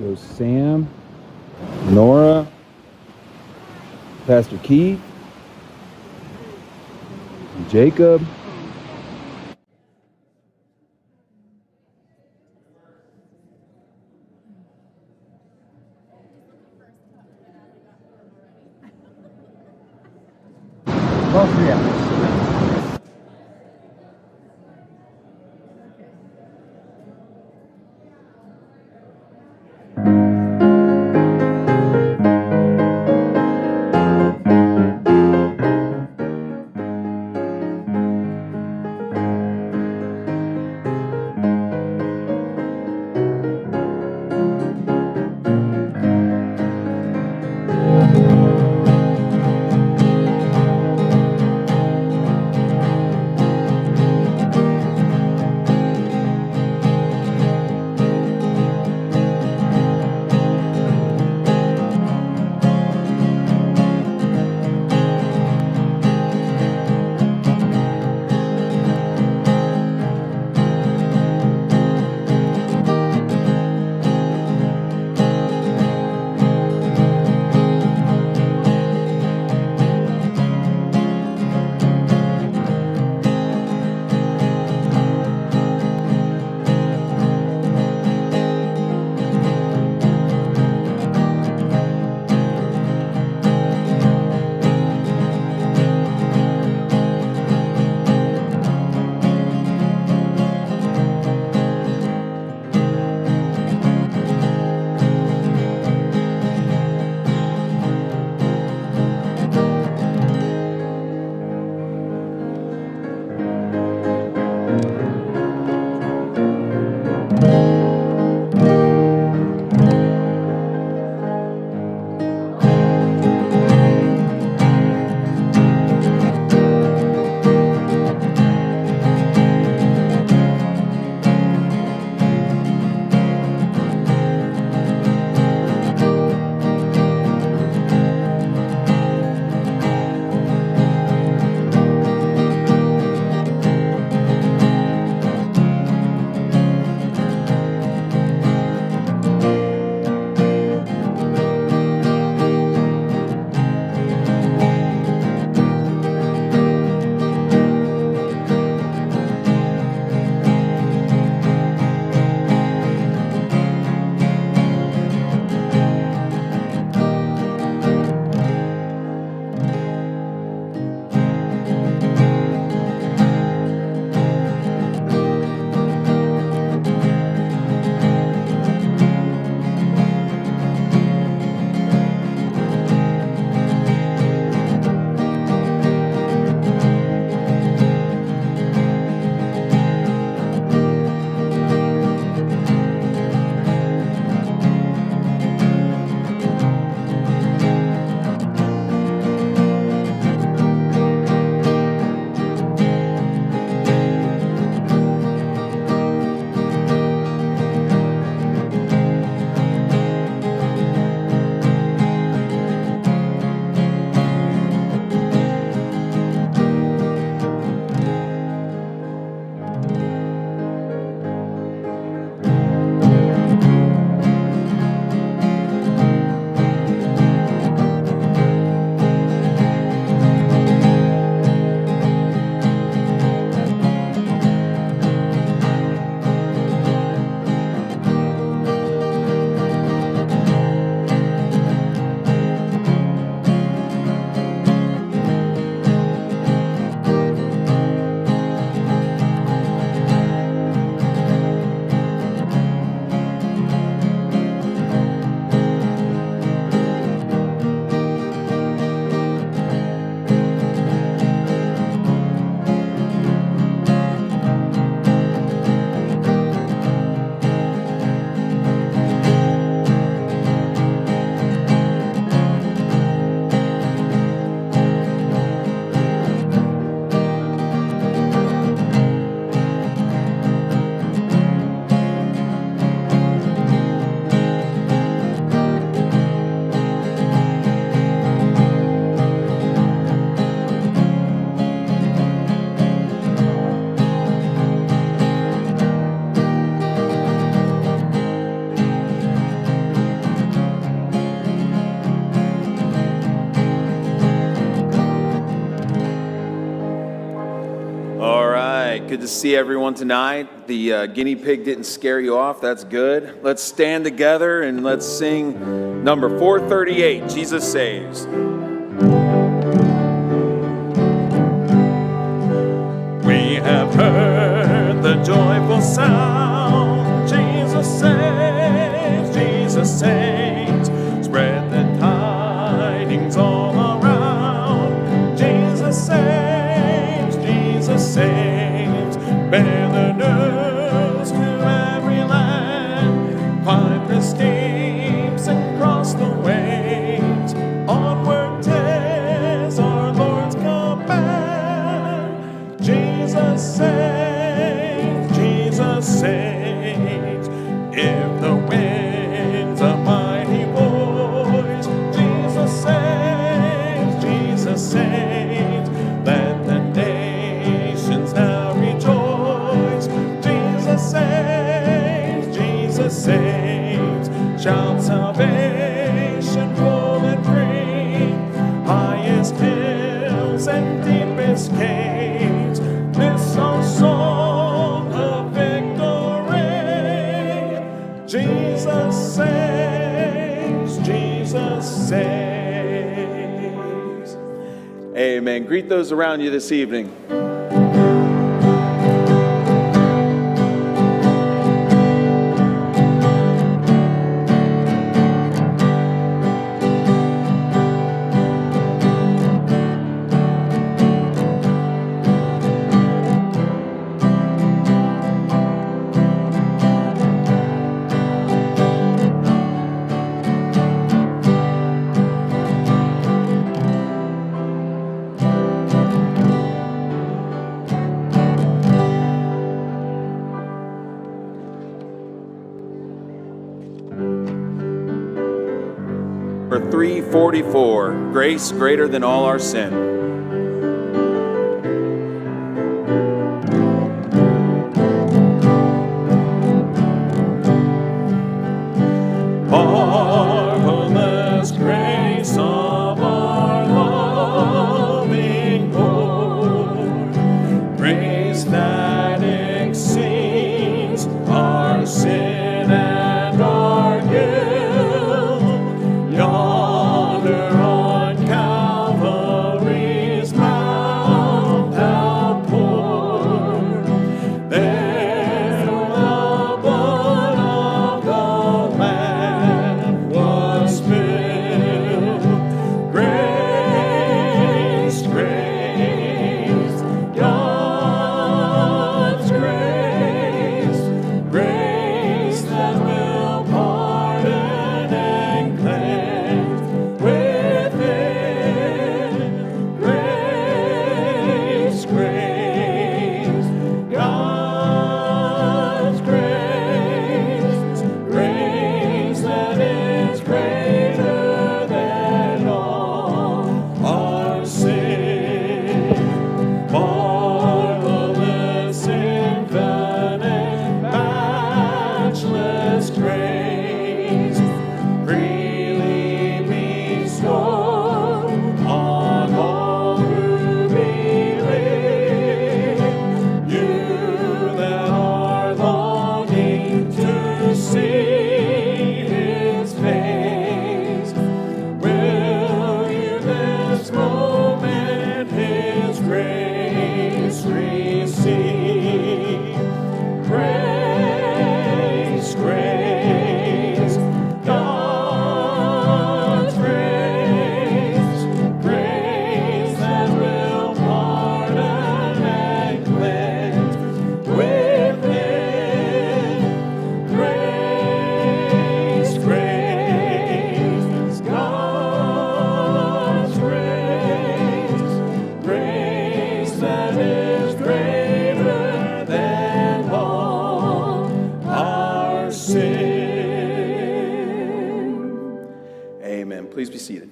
Goes Sam, Nora, Pastor Keith, Jacob. All 3 hours. to see everyone tonight. The guinea pig didn't scare you off. That's good. Let's stand together and let's sing number 438, Jesus Saves. We have heard the joyful sound. Jesus saves, Jesus saves. Spread the tidings all around. Jesus saves, Jesus saves. Bear the news to every land. Climb the steeps and cross the waves. Onward 'tis our Lord's command. Jesus saves, Jesus saves. If the winds a mighty voice, Jesus saves, Jesus saves. Let the nations now rejoice. Jesus saves, Jesus saves. Shout salvation full and free. Highest hills and deepest caves. This our song of victory. Jesus saves, Jesus saves. Amen. Greet those around you this evening. For 344, grace greater than all our sin. Marvelous grace of our loving Lord, grace that exceeds our sin and our guilt. Yonder on Calvary's mount outpoured, there the blood of the Lamb was spilled. Grace, grace, God's grace, grace that will pardon and cleanse within. Grace, grace, God's grace, grace that is greater than all our sin. Marvelous, infinite, matchless grace, freely bestowed on all who believe. You that are longing to see His face, will you this moment His grace receive? Grace, grace, God's grace, grace that will pardon and cleanse within. Grace, grace, God's grace, grace that is greater than all our sin. Amen. Please be seated.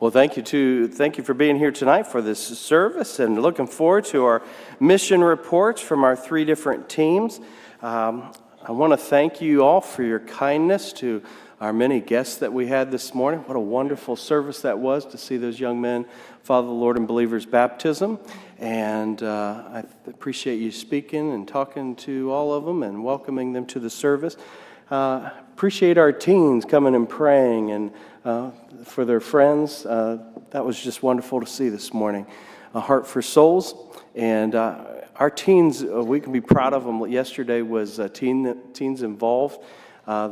Well, thank you for being here tonight for this service, and looking forward to our mission reports from our three different teams. I want to thank you all for your kindness to our many guests that we had this morning. What a wonderful service that was to see those young men follow the Lord in believers' baptism. And I appreciate you speaking and talking to all of them and welcoming them to the service. Appreciate our teens coming and praying and for their friends. That was just wonderful to see this morning. A heart for souls. And our teens, we can be proud of them. Yesterday was teens involved.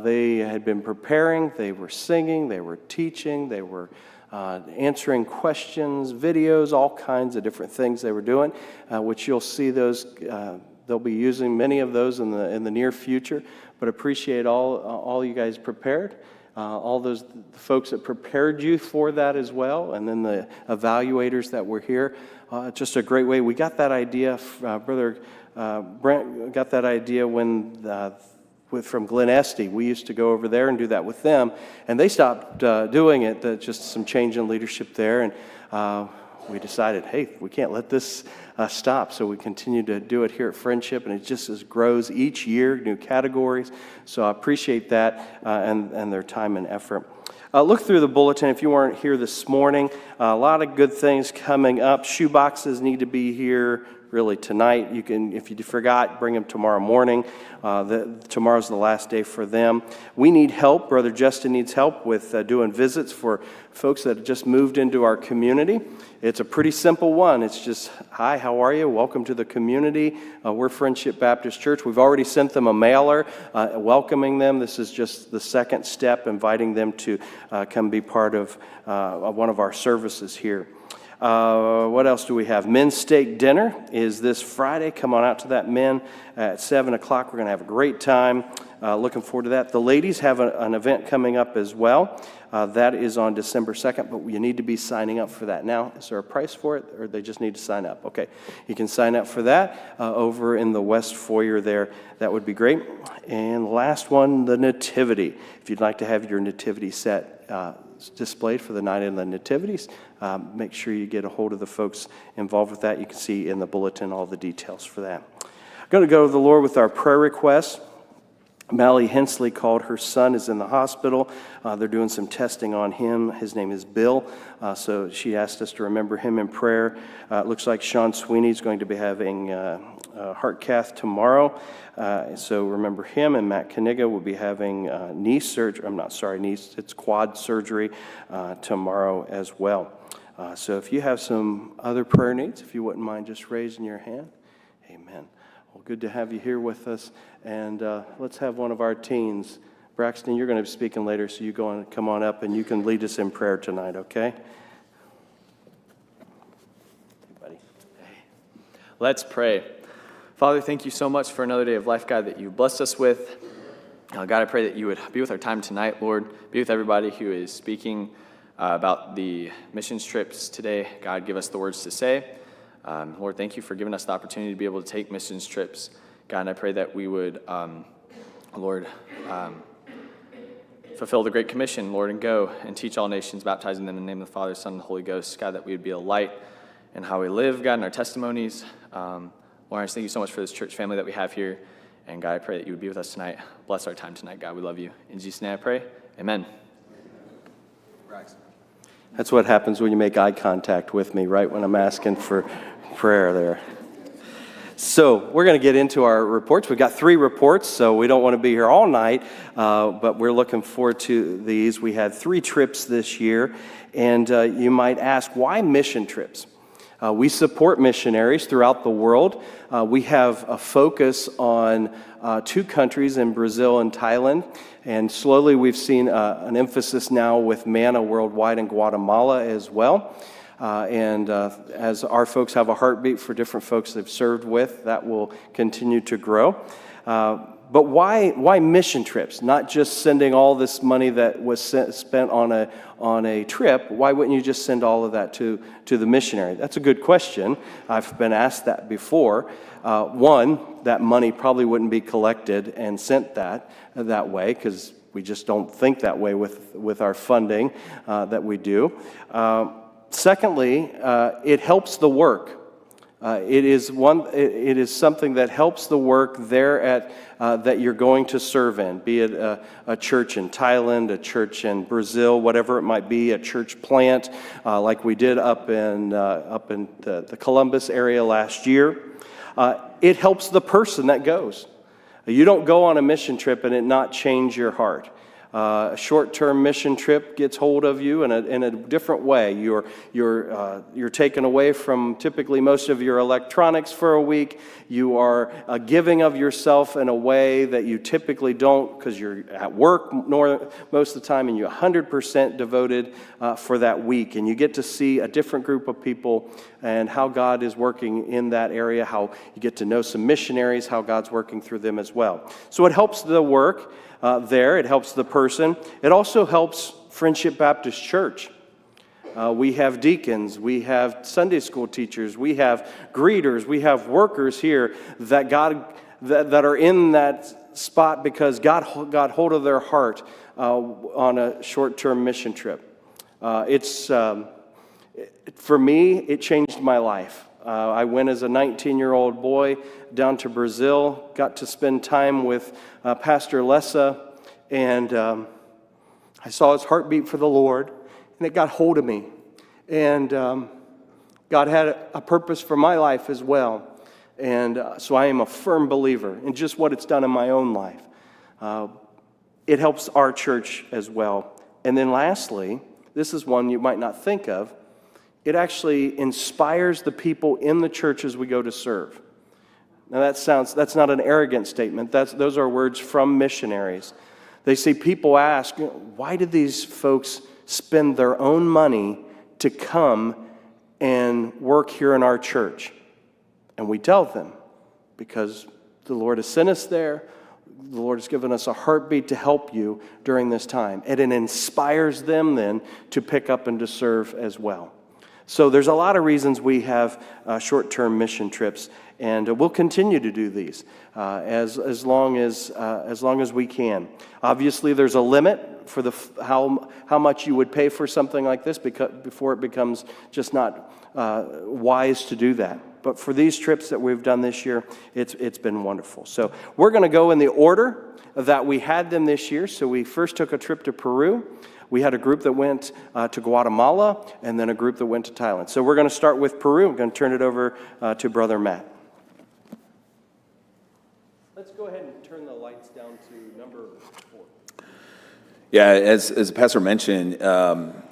They had been preparing. They were singing. They were teaching. They were answering questions, videos, all kinds of different things they were doing, which you'll see those. They'll be using many of those in the near future. But appreciate all you guys prepared. All those folks that prepared you for that as well, and then the evaluators that were here. Just a great way. We got that idea, Brother Brent got that idea from Glen Estee. We used to go over there and do that with them, and they stopped doing it, just some change in leadership there, and we decided, hey, we can't let this stop, so we continue to do it here at Friendship, and it just grows each year, new categories, so I appreciate that and their time and effort. Look through the bulletin if you weren't here this morning. A lot of good things coming up. Shoe boxes need to be here really tonight. You can, if you forgot, bring them tomorrow morning. Tomorrow's the last day for them. We need help. Brother Justin needs help with doing visits for folks that have just moved into our community. It's a pretty simple one. It's just, hi, how are you? Welcome to the community. We're Friendship Baptist Church. We've already sent them a mailer welcoming them. This is just the second step, inviting them to come be part of one of our services here. What else do we have? Men's Steak Dinner is this Friday. Come on out to that, men, at 7 o'clock. We're going to have a great time. Looking forward to that. The ladies have an event coming up as well. That is on December 2nd, but you need to be signing up for that. Now, is there a price for it, or they just need to sign up? Okay, you can sign up for that over in the West Foyer there. That would be great. And last one, the Nativity. If you'd like to have your Nativity set displayed for the night of the Nativities, make sure you get a hold of the folks involved with that. You can see in the bulletin all the details for that. I'm going to go to the Lord with our prayer requests. Mally Hensley called. Her son is in the hospital. They're doing some testing on him. His name is Bill. So she asked us to remember him in prayer. It looks like Sean Sweeney is going to be having heart cath tomorrow. So remember him. And Matt Kaniga will be having knee surgery. It's quad surgery tomorrow as well. So if you have some other prayer needs, if you wouldn't mind just raising your hand. Amen. Well, good to have you here with us. And let's have one of our teens. Braxton, you're going to be speaking later, so you come on up and you can lead us in prayer tonight, okay? Hey, buddy. Hey. Let's pray. Father, thank you so much for another day of life, God, that you blessed us with. God, I pray that you would be with our time tonight, Lord. Be with everybody who is speaking about the missions trips today. God, give us the words to say. Lord, thank you for giving us the opportunity to be able to take missions trips. God, and I pray that we would, Lord, fulfill the Great Commission, Lord, and go and teach all nations, baptizing them in the name of the Father, Son, and the Holy Ghost. God, that we would be a light in how we live, God, in our testimonies. Lord, I just thank you so much for this church family that we have here. And God, I pray that you would be with us tonight. Bless our time tonight, God. We love you. In Jesus' name I pray. Amen. That's what happens when you make eye contact with me, right when I'm asking for prayer there. So we're going to get into our reports. We've got 3 reports, so we don't want to be here all night, but we're looking forward to these. We had 3 trips this year, and you might ask, why mission trips? We support missionaries throughout the world. We have a focus on 2 countries in Brazil and Thailand, and slowly we've seen an emphasis now with Manna Worldwide in Guatemala as well. As our folks have a heartbeat for different folks they've served with, that will continue to grow. But why mission trips? Not just sending all this money that was spent on a trip. Why wouldn't you just send all of that to the missionary? That's a good question. I've been asked that before. One, that money probably wouldn't be collected and sent that way, because we just don't think that way with our funding that we do. Secondly, it helps the work. It is something that helps the work there at that you're going to serve in, be it a church in Thailand, a church in Brazil, whatever it might be, a church plant like we did up in the Columbus area last year. It helps the person that goes. You don't go on a mission trip and it not change your heart. A short-term mission trip gets hold of you in a different way. You're taken away from typically most of your electronics for a week. You are giving of yourself in a way that you typically don't because you're at work most of the time, and you're 100% devoted for that week. And you get to see a different group of people and how God is working in that area, how you get to know some missionaries, how God's working through them as well. So it helps the work. There. It helps the person. It also helps Friendship Baptist Church. We have deacons, we have Sunday school teachers, we have greeters, we have workers here that are in that spot because God got hold of their heart on a short-term mission trip. For me, it changed my life. I went as a 19-year-old boy down to Brazil, got to spend time with Pastor Lessa, and I saw his heartbeat for the Lord, and it got hold of me. And God had a purpose for my life as well. And so I am a firm believer in just what it's done in my own life. It helps our church as well. And then lastly, this is one you might not think of, it actually inspires the people in the churches we go to serve. Now that's not an arrogant statement. Those are words from missionaries. They see people ask, why did these folks spend their own money to come and work here in our church? And we tell them, because the Lord has sent us there. The Lord has given us a heartbeat to help you during this time. And it inspires them then to pick up and to serve as well. So there's a lot of reasons we have short-term mission trips, and we'll continue to do these as long as we can. Obviously, there's a limit for how much you would pay for something like this before it becomes just not wise to do that. But for these trips that we've done this year, it's been wonderful. So we're going to go in the order that we had them this year. So we first took a trip to Peru. We had a group that went to Guatemala, and then a group that went to Thailand. So we're going to start with Peru. I'm going to turn it over to Brother Matt. Let's go ahead and turn the lights down to number 4. Yeah, as the pastor mentioned,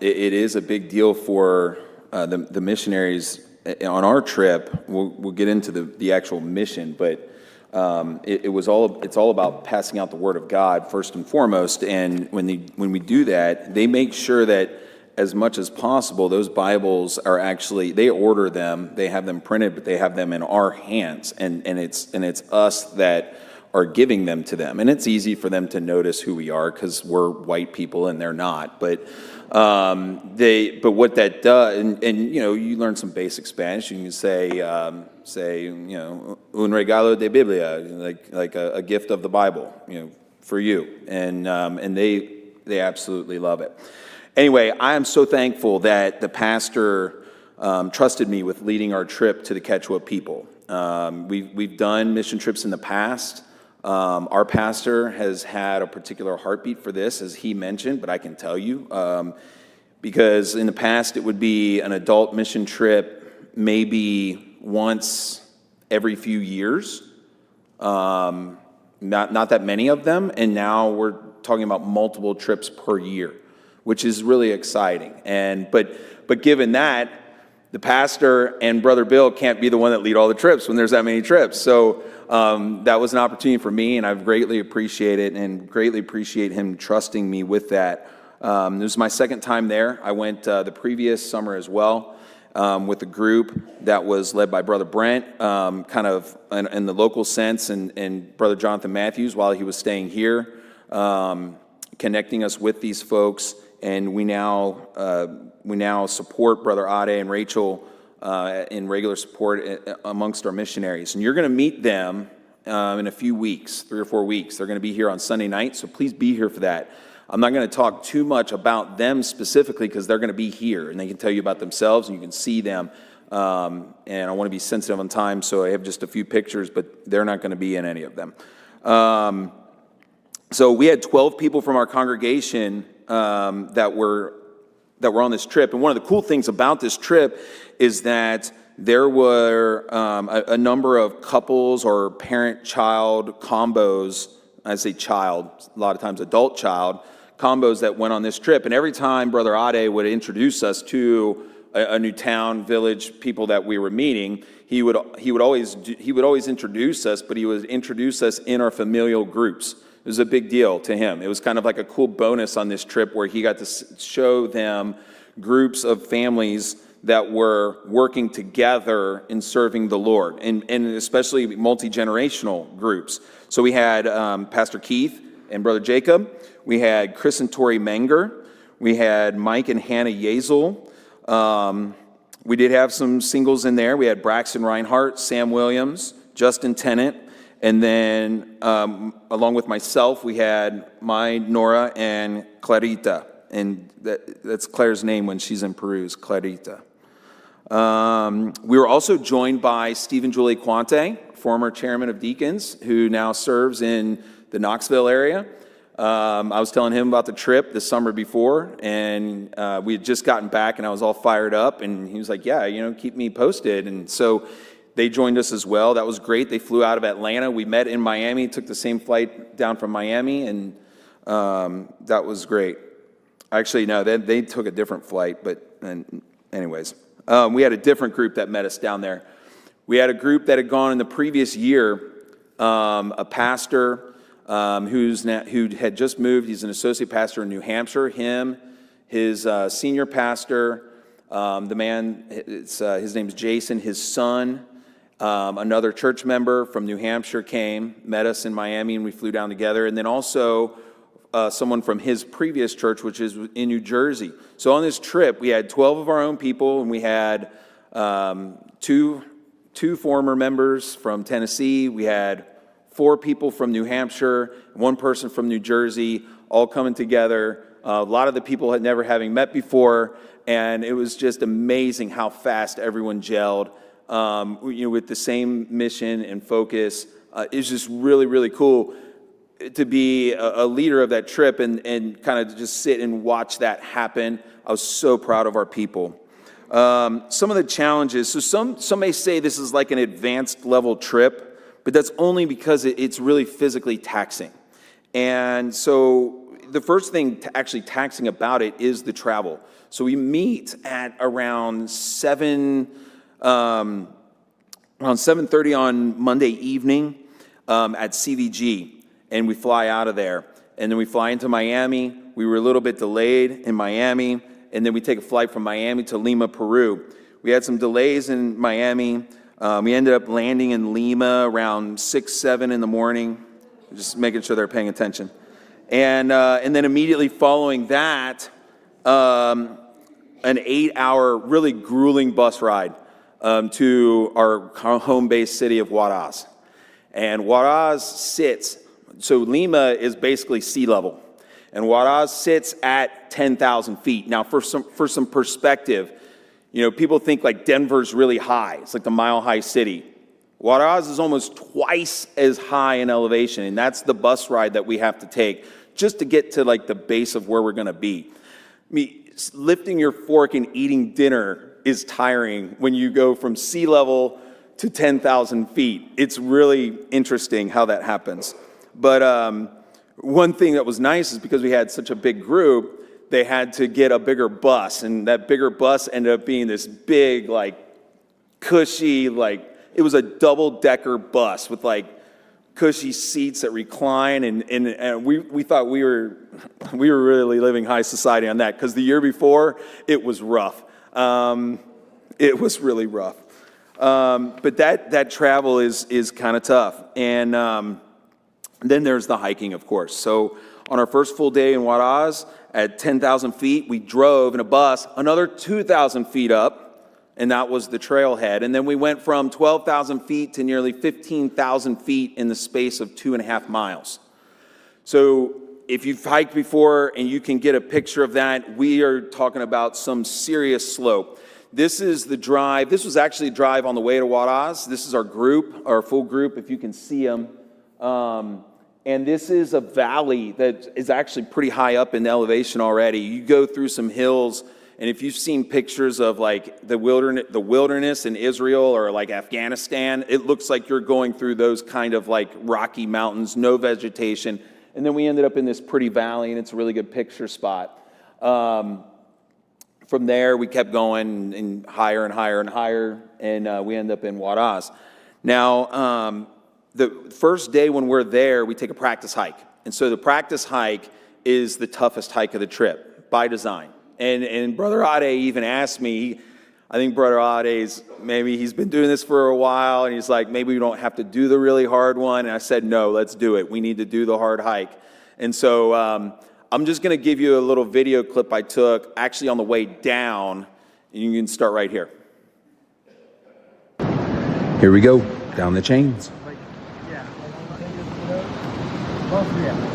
it is a big deal for the missionaries on our trip. We'll get into the actual mission, but it's all about passing out the word of God first and foremost. And when we do that, they make sure that as much as possible, those Bibles are actually, they order them, they have them printed, but they have them in our hands, and it's us that are giving them to them. And it's easy for them to notice who we are because we're white people and they're not. But what that does, and you learn some basic Spanish. You can say un regalo de Biblia, like a gift of the Bible, for you, and they absolutely love it. Anyway, I am so thankful that the pastor trusted me with leading our trip to the Quechua people. We've done mission trips in the past. Our pastor has had a particular heartbeat for this, as he mentioned, but I can tell you, because in the past it would be an adult mission trip maybe once every few years, not that many of them, and now we're talking about multiple trips per year, which is really exciting. But given that, the pastor and Brother Bill can't be the one that lead all the trips when there's that many trips. So that was an opportunity for me, and I've greatly appreciated it and greatly appreciate him trusting me with that. This was my second time there. I went the previous summer as well with a group that was led by Brother Brent, kind of in the local sense, and Brother Jonathan Matthews while he was staying here, connecting us with these folks. And we now support Brother Ade and Rachel in regular support amongst our missionaries. And you're going to meet them in a few weeks, 3 or 4 weeks. They're going to be here on Sunday night, so please be here for that. I'm not going to talk too much about them specifically because they're going to be here, and they can tell you about themselves, and you can see them And I want to be sensitive on time, so I have just a few pictures, but they're not going to be in any of them. So we had 12 people from our congregation that were on this trip. And one of the cool things about this trip is that there were a number of couples or parent-child combos. I say child, a lot of times adult-child combos that went on this trip. And every time Brother Ade would introduce us to a new town, village, people that we were meeting, he would always introduce us, but he would introduce us in our familial groups. It was a big deal to him. It was kind of like a cool bonus on this trip where he got to show them groups of families that were working together in serving the Lord, and especially multi-generational groups. So we had Pastor Keith and Brother Jacob. We had Chris and Tori Menger. We had Mike and Hannah Yazel. We did have some singles in there. We had Braxton Reinhardt, Sam Williams, Justin Tennant, and then along with myself, we had Nora and Clarita, and that's Claire's name when she's in Peru, is Clarita. We were also joined by Stephen Julie Quante, former chairman of Deacons, who now serves in the Knoxville area. I was telling him about the trip the summer before, and we had just gotten back, and I was all fired up, and he was like, yeah, keep me posted. And so they joined us as well. That was great. They flew out of Atlanta. We met in Miami, took the same flight down from Miami, and that was great. Actually, no, they took a different flight, but anyways. We had a different group that met us down there. We had a group that had gone in the previous year, a pastor who had just moved. He's an associate pastor in New Hampshire. His senior pastor, the man, his name's Jason, his son, another church member from New Hampshire came, met us in Miami, and we flew down together. And then also someone from his previous church, which is in New Jersey. So on this trip, we had 12 of our own people, and we had two former members from Tennessee. We had 4 people from New Hampshire, 1 person from New Jersey, all coming together. A lot of the people had never having met before, and it was just amazing how fast everyone gelled, with the same mission and focus. It's just really, really cool to be a leader of that trip and kind of just sit and watch that happen. I was so proud of our people. Some of the challenges, so some may say this is like an advanced level trip, but that's only because it's really physically taxing. And so the first thing actually taxing about it is the travel. So we meet at around 7:30 on Monday evening at CVG. And we fly out of there. And then we fly into Miami. We were a little bit delayed in Miami. And then we take a flight from Miami to Lima, Peru. We had some delays in Miami. We ended up landing in Lima around 6, 7 in the morning. Just making sure they're paying attention. And then immediately following that, an 8-hour, really grueling bus ride to our home-based city of Huaraz. And Huaraz sits... So Lima is basically sea level, and Huaraz sits at 10,000 feet. Now, for some perspective, people think like Denver's really high. It's like the mile-high city. Huaraz is almost twice as high in elevation, and that's the bus ride that we have to take just to get to like the base of where we're going to be. Lifting your fork and eating dinner is tiring when you go from sea level to 10,000 feet. It's really interesting how that happens. But one thing that was nice is because we had such a big group, they had to get a bigger bus. And that bigger bus ended up being this big, like, cushy, it was a double-decker bus with, cushy seats that recline. And we thought we were really living high society on that, because the year before, it was rough. It was really rough. But that travel is kind of tough. And... then there's the hiking, of course. So on our first full day in Huaraz, at 10,000 feet, we drove in a bus another 2,000 feet up, and that was the trailhead. And then we went from 12,000 feet to nearly 15,000 feet in the space of 2.5 miles. So if you've hiked before and you can get a picture of that, we are talking about some serious slope. this is the drive. This was actually a drive on the way to Juarez. This is our group, our full group, if you can see them. And this is a valley that is actually pretty high up in elevation already. You go through some hills, and if you've seen pictures of like the wilderness in Israel or like Afghanistan, it looks like you're going through those kind of like rocky mountains, no vegetation. And then we ended up in this pretty valley, and it's a really good picture spot. From there, we kept going and higher and higher and higher, and we end up in Juarez. Now, the first day when we're there, we take a practice hike. And so the practice hike is the toughest hike of the trip by design. And Brother Ade even asked me, I think Brother Ade's, maybe he's been doing this for a while, and he's like, maybe we don't have to do the really hard one. And I said, no, let's do it. We need to do the hard hike. And so I'm just going to give you a little video clip I took actually on the way down. And you can start right here. Here we go, down the chains. All 3 hours.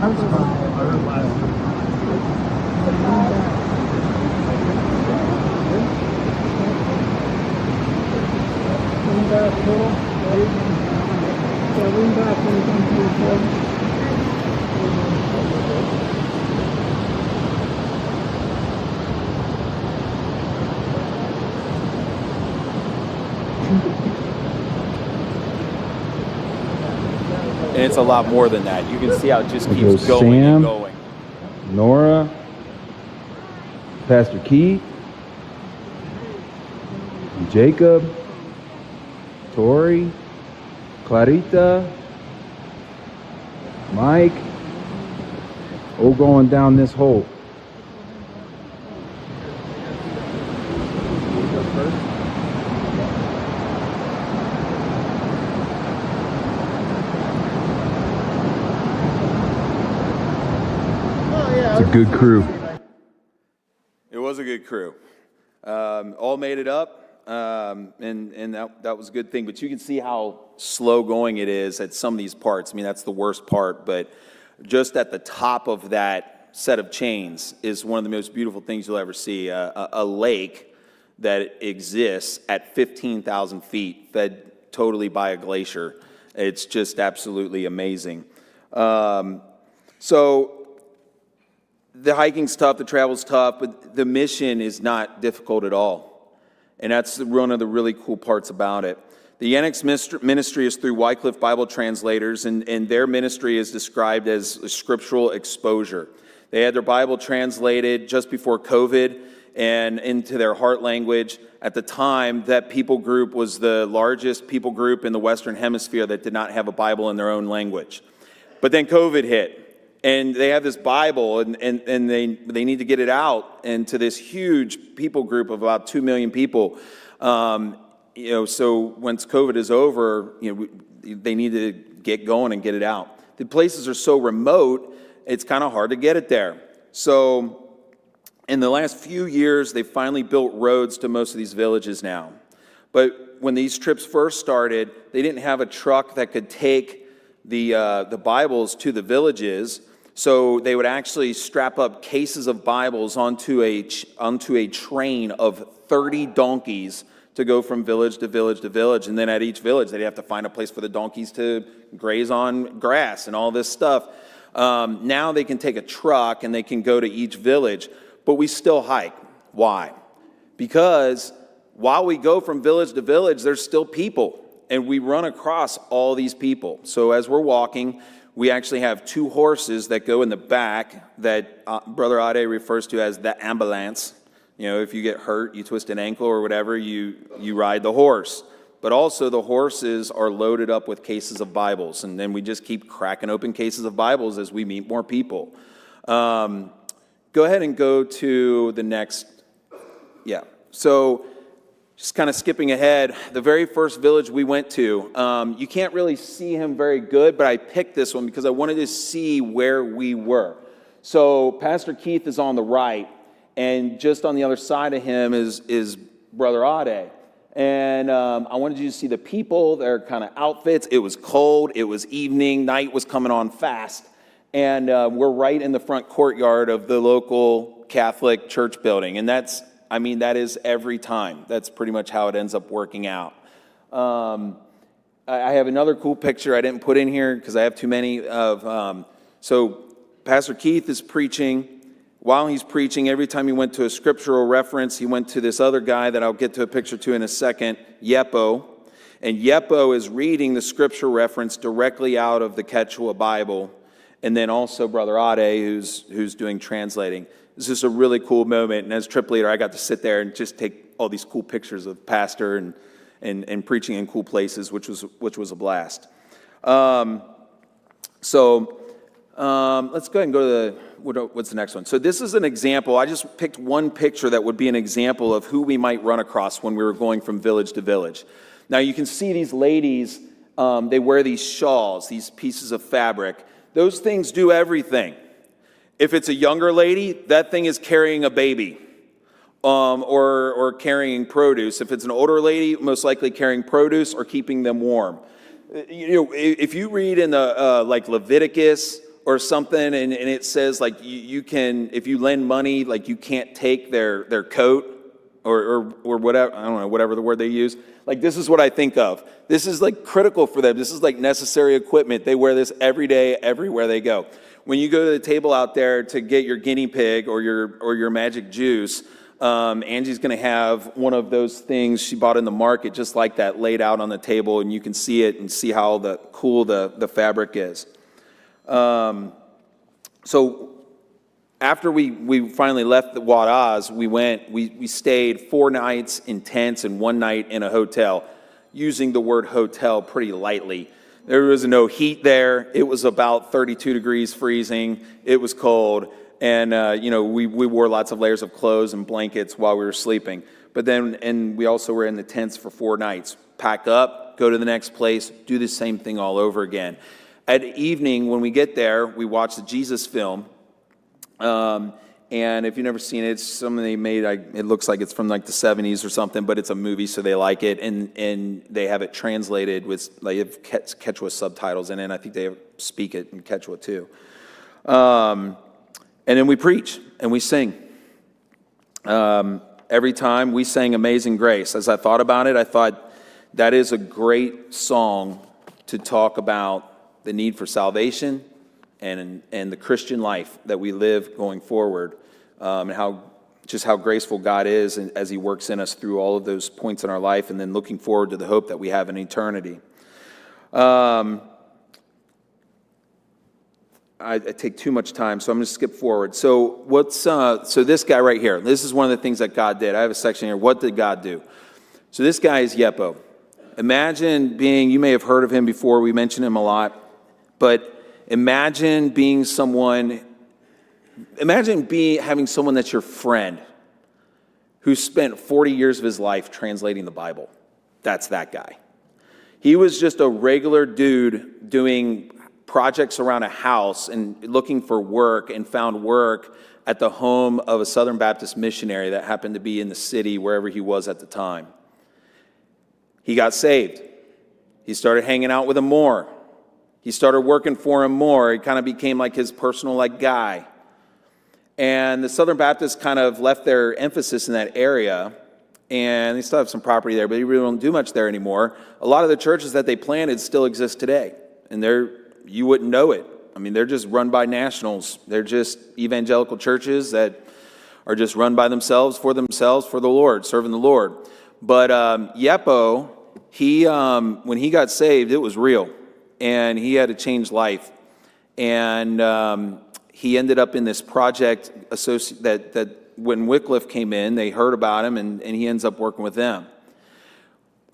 How was And it's a lot more than that. You can see how it just There keeps goes going Sam. and going. Nora, Pastor Keith, Jacob, Tori, Clarita, Mike, all going down this hole. It's a good crew. It was a good crew. All made it up, and that was a good thing. But you can see how slow going it is at some of these parts. I mean, that's the worst part. But just at the top of that set of chains is one of the most beautiful things you'll ever see. A lake that exists at 15,000 feet, fed totally by a glacier. It's just absolutely amazing. So the hiking's tough, the travel's tough, but the mission is not difficult at all. And that's one of the really cool parts about it. The Annex ministry is through Wycliffe Bible translators, and their ministry is described as scriptural exposure. They had their Bible translated just before COVID and into their heart language. At the time, that people group was the largest people group in the Western Hemisphere that did not have a Bible in their own language. But then COVID hit. And they have this Bible, and they need to get it out into this huge people group of about 2 million people. So once COVID is over, they need to get going and get it out. The places are so remote, it's kind of hard to get it there. So in the last few years, they finally built roads to most of these villages now. But when these trips first started, they didn't have a truck that could take the Bibles to the villages. So they would actually strap up cases of Bibles onto a train of 30 donkeys to go from village to village to village. And then at each village, they'd have to find a place for the donkeys to graze on grass and all this stuff. Now they can take a truck and they can go to each village, but we still hike. Why? Because while we go from village to village, there's still people, and we run across all these people. So as we're walking, we actually have 2 horses that go in the back that Brother Ade refers to as the ambulance. If you get hurt, you twist an ankle or whatever, you ride the horse. But also the horses are loaded up with cases of Bibles, and then we just keep cracking open cases of Bibles as we meet more people. Go ahead and go to the next. Yeah. So just kind of skipping ahead, the very first village we went to, you can't really see him very good, but I picked this one because I wanted to see where we were. So Pastor Keith is on the right, and just on the other side of him is Brother Ade. And I wanted you to see the people, their kind of outfits. It was cold, it was evening, night was coming on fast. And we're right in the front courtyard of the local Catholic church building. And that is every time. That's pretty much how it ends up working out. I have another cool picture I didn't put in here because I have too many of. So Pastor Keith is preaching. While he's preaching, every time he went to a scriptural reference, he went to this other guy that I'll get to a picture to in a second, Yepo. And Yepo is reading the scripture reference directly out of the Quechua Bible. And then also Brother Ade, who's doing translating. This is a really cool moment. And as trip leader, I got to sit there and just take all these cool pictures of Pastor and preaching in cool places, which was a blast. Let's go ahead and go to what's the next one. So this is an example. I just picked one picture that would be an example of who we might run across when we were going from village to village. Now you can see these ladies, they wear these shawls, these pieces of fabric. Those things do everything. If it's a younger lady, that thing is carrying a baby. Or carrying produce. If it's an older lady, most likely carrying produce or keeping them warm. If you read in the like Leviticus or something, and it says like you can, if you lend money, like you can't take their coat or whatever, I don't know, whatever the word they use. Like this is what I think of. This is like critical for them. This is like necessary equipment. They wear this every day, everywhere they go. When you go to the table out there to get your guinea pig or your magic juice, Angie's going to have one of those things she bought in the market just like that laid out on the table, and you can see it and see how cool the fabric is. So after we finally left the Wadaz, we stayed 4 nights in tents and 1 night in a hotel, using the word hotel pretty lightly. There was no heat there. It was about 32 degrees freezing. It was cold. And, we wore lots of layers of clothes and blankets while we were sleeping. But then, and we also were in the tents for 4 nights. Pack up, go to the next place, do the same thing all over again. At evening, when we get there, we watch the Jesus film. And if you've never seen it, it's something they made, it looks like it's from like the 70s or something, but it's a movie, so they like it. And they have it translated with, like, Quechua subtitles in it, and I think they speak it in Quechua too. And then we preach and we sing. Every time we sang Amazing Grace. As I thought about it, I thought that is a great song to talk about the need for salvation and the Christian life that we live going forward, and how graceful God is as He works in us through all of those points in our life, and then looking forward to the hope that we have in eternity. I take too much time, so I'm going to skip forward. So this guy right here, this is one of the things that God did. I have a section here. What did God do? So this guy is Yepo. Imagine you may have heard of him before. We mention him a lot. But imagine having someone that's your friend who spent 40 years of his life translating the Bible. That's that guy. He was just a regular dude doing projects around a house and looking for work, and found work at the home of a Southern Baptist missionary that happened to be in the city wherever he was at the time. He got saved. He started hanging out with him more. He started working for him more. He kind of became like his personal guy. And the Southern Baptists kind of left their emphasis in that area, and they still have some property there, but they really don't do much there anymore. A lot of the churches that they planted still exist today, and you wouldn't know it. I mean, they're just run by nationals. They're just evangelical churches that are just run by themselves, for the Lord, serving the Lord. But Yepo, when he got saved, it was real, and he had to change life. And he ended up in this project that when Wycliffe came in, they heard about him, and he ends up working with them.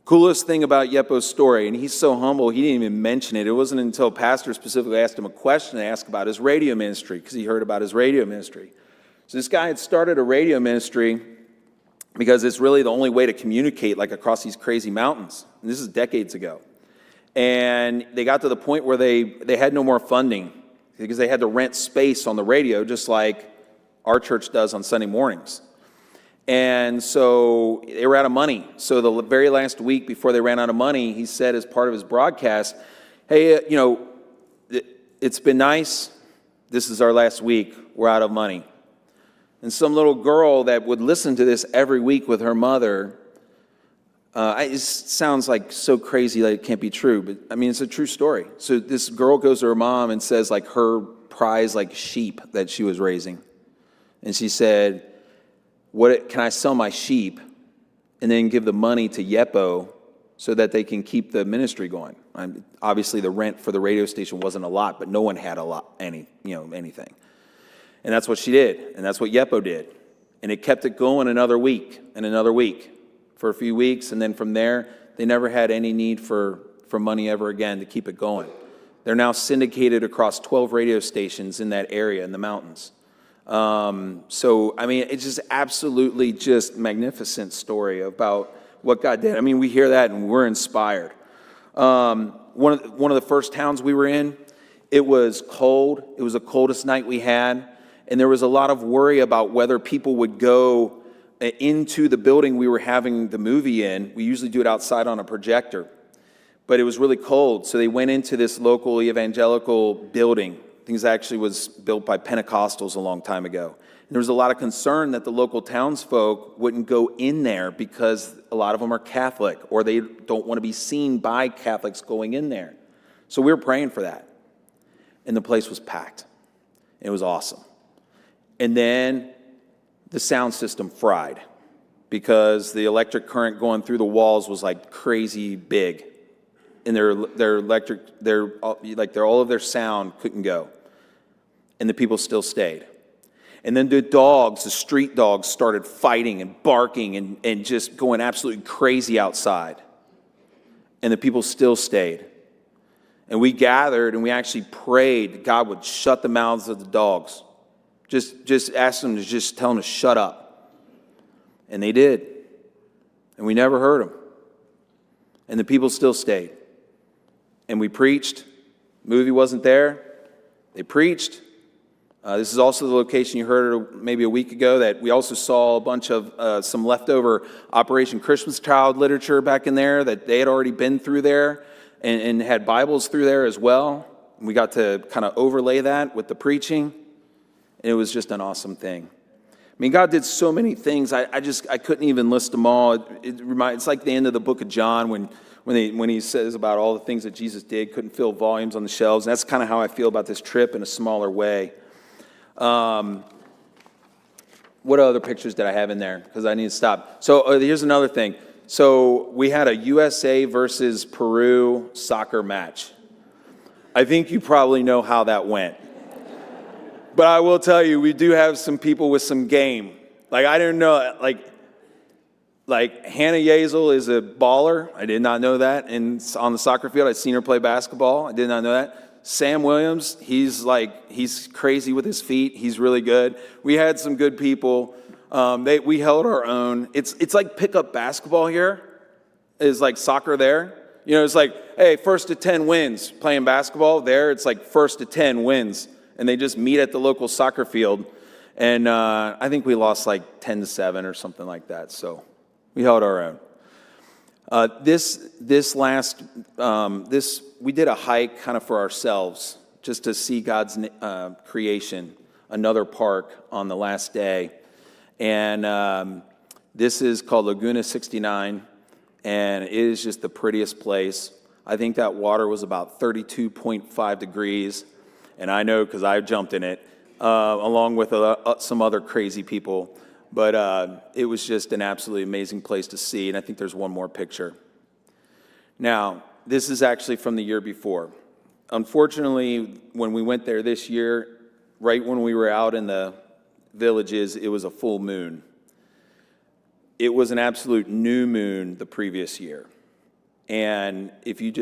Coolest thing about Yepo's story, and he's so humble, he didn't even mention it. It wasn't until a pastor specifically asked him a question to ask about his radio ministry, because he heard about his radio ministry. So this guy had started a radio ministry because it's really the only way to communicate across these crazy mountains. And this is decades ago. And they got to the point where they had no more funding because they had to rent space on the radio, just like our church does on Sunday mornings. And so they were out of money. So the very last week before they ran out of money, he said as part of his broadcast, hey, it's been nice. this is our last week. We're out of money. And some little girl that would listen to this every week with her mother, it sounds like so crazy that it can't be true, but I mean, it's a true story. So this girl goes to her mom and says like her prize like sheep that she was raising. And she said, can I sell my sheep and then give the money to Yepo so that they can keep the ministry going? Obviously, the rent for the radio station wasn't a lot, but no one had anything. And that's what she did, and that's what Yepo did. And it kept it going another week and another week for a few weeks, and then from there, they never had any need for money ever again to keep it going. They're now syndicated across 12 radio stations in that area in the mountains. So, I mean, it's just absolutely just magnificent story about what God did. I mean, we hear that and we're inspired. One of the first towns we were in, it was cold. It was the coldest night we had. And there was a lot of worry about whether people would go into the building we were having the movie in. We usually do it outside on a projector. But it was really cold, so they went into this local evangelical building. I think it actually was built by Pentecostals a long time ago. And there was a lot of concern that the local townsfolk wouldn't go in there because a lot of them are Catholic, or they don't want to be seen by Catholics going in there. So we were praying for that. And the place was packed. It was awesome. And then the sound system fried because the electric current going through the walls was like crazy big. And all of their sound couldn't go. And the people still stayed. And then the street dogs started fighting and barking and just going absolutely crazy outside. And the people still stayed. And we gathered and we actually prayed that God would shut the mouths of the dogs. Just ask them to just tell them to shut up. And they did. And we never heard them. And the people still stayed. And we preached. Movie wasn't there. They preached. This is also the location you heard maybe a week ago that we also saw a bunch of some leftover Operation Christmas Child literature back in there that they had already been through there and had Bibles through there as well. And we got to kind of overlay that with the preaching. And it was just an awesome thing. I mean, God did so many things. I couldn't even list them all. It's like the end of the book of John when he says about all the things that Jesus did, couldn't fill volumes on the shelves. And that's kind of how I feel about this trip in a smaller way. What other pictures did I have in there? Because I need to stop. So here's another thing. So we had a USA versus Peru soccer match. I think you probably know how that went. But I will tell you, we do have some people with some game. Like, I didn't know, like Hannah Yazel is a baller. I did not know that. And on the soccer field, I'd seen her play basketball. I did not know that. Sam Williams, he's crazy with his feet. He's really good. We had some good people. We held our own. It's like pickup basketball here. Is like soccer there. You know, it's like, hey, 1st to 10 wins playing basketball. There, it's like 1st to 10 wins. And they just meet at the local soccer field. And I think we lost like 10-7 or something like that. So we held our own. We did a hike kind of for ourselves, just to see God's creation, another park on the last day. And this is called Laguna 69, and it is just the prettiest place. I think that water was about 32.5 degrees, and I know because I jumped in it, along with some other crazy people. But it was just an absolutely amazing place to see, and I think there's one more picture. Now, this is actually from the year before. Unfortunately, when we went there this year, right when we were out in the villages, it was a full moon. It was an absolute new moon the previous year. And if you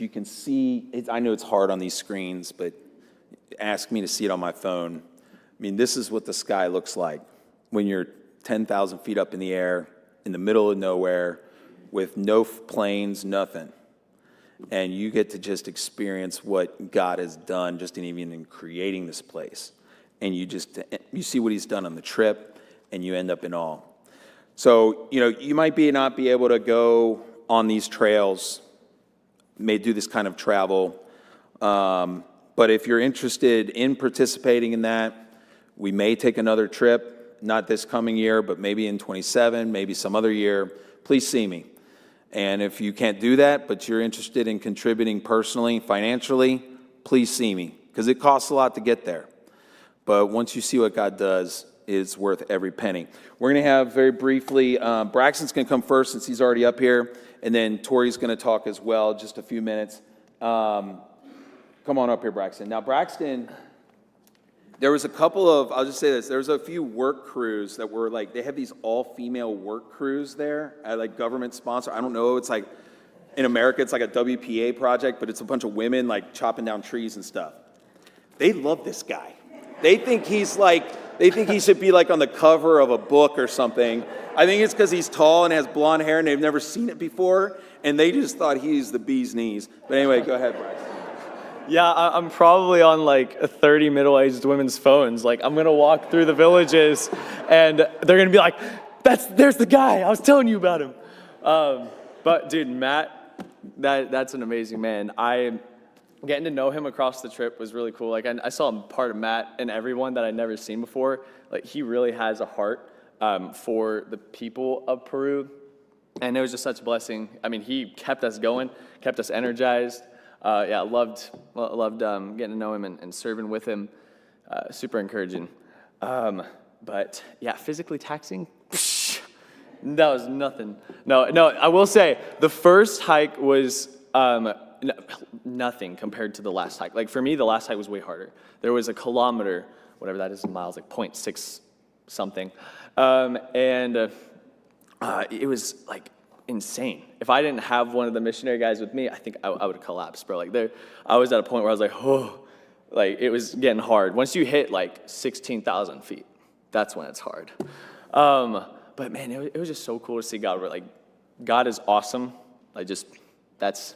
can see, I know it's hard on these screens, but ask me to see it on my phone. I mean, this is what the sky looks like when you're 10,000 feet up in the air, in the middle of nowhere, with no planes, nothing. And you get to just experience what God has done just even in creating this place. And you see what he's done on the trip, and you end up in awe. So, you might not be able to go on these trails, may do this kind of travel, But if you're interested in participating in that, we may take another trip, not this coming year, but maybe in 27, maybe some other year. Please see me. And if you can't do that, but you're interested in contributing personally, financially, please see me, because it costs a lot to get there. But once you see what God does, it's worth every penny. We're going to have, very briefly, Braxton's going to come first since he's already up here, and then Tori's going to talk as well, just a few minutes. Come on up here, Braxton. Now, Braxton, there was a couple of, I'll just say this, there was a few work crews that were like, they have these all-female work crews there at like government sponsor. I don't know, it's like, in America, it's like a WPA project, but it's a bunch of women like chopping down trees and stuff. They love this guy. They think he should be like on the cover of a book or something. I think it's because he's tall and has blonde hair and they've never seen it before, and they just thought he's the bee's knees. But anyway, go ahead, Braxton. Yeah, I'm probably on like 30 middle-aged women's phones. Like, I'm going to walk through the villages, and they're going to be like, there's the guy. I was telling you about him. But, dude, Matt, that's an amazing man. Getting to know him across the trip was really cool. Like, I saw a part of Matt in everyone that I'd never seen before. Like, he really has a heart for the people of Peru, and it was just such a blessing. I mean, he kept us going, kept us energized. Loved getting to know him and serving with him. Super encouraging. But yeah, physically taxing, that was nothing. No, I will say the first hike was nothing compared to the last hike. Like for me, the last hike was way harder. There was a kilometer, whatever that is in miles, like 0.6 something. It was like insane. If I didn't have one of the missionary guys with me, I think I would collapse, bro. Like I was at a point where I was like, oh, like it was getting hard. Once you hit like 16,000 feet, that's when it's hard. But man, it was just so cool to see God. Like God is awesome. Like just that's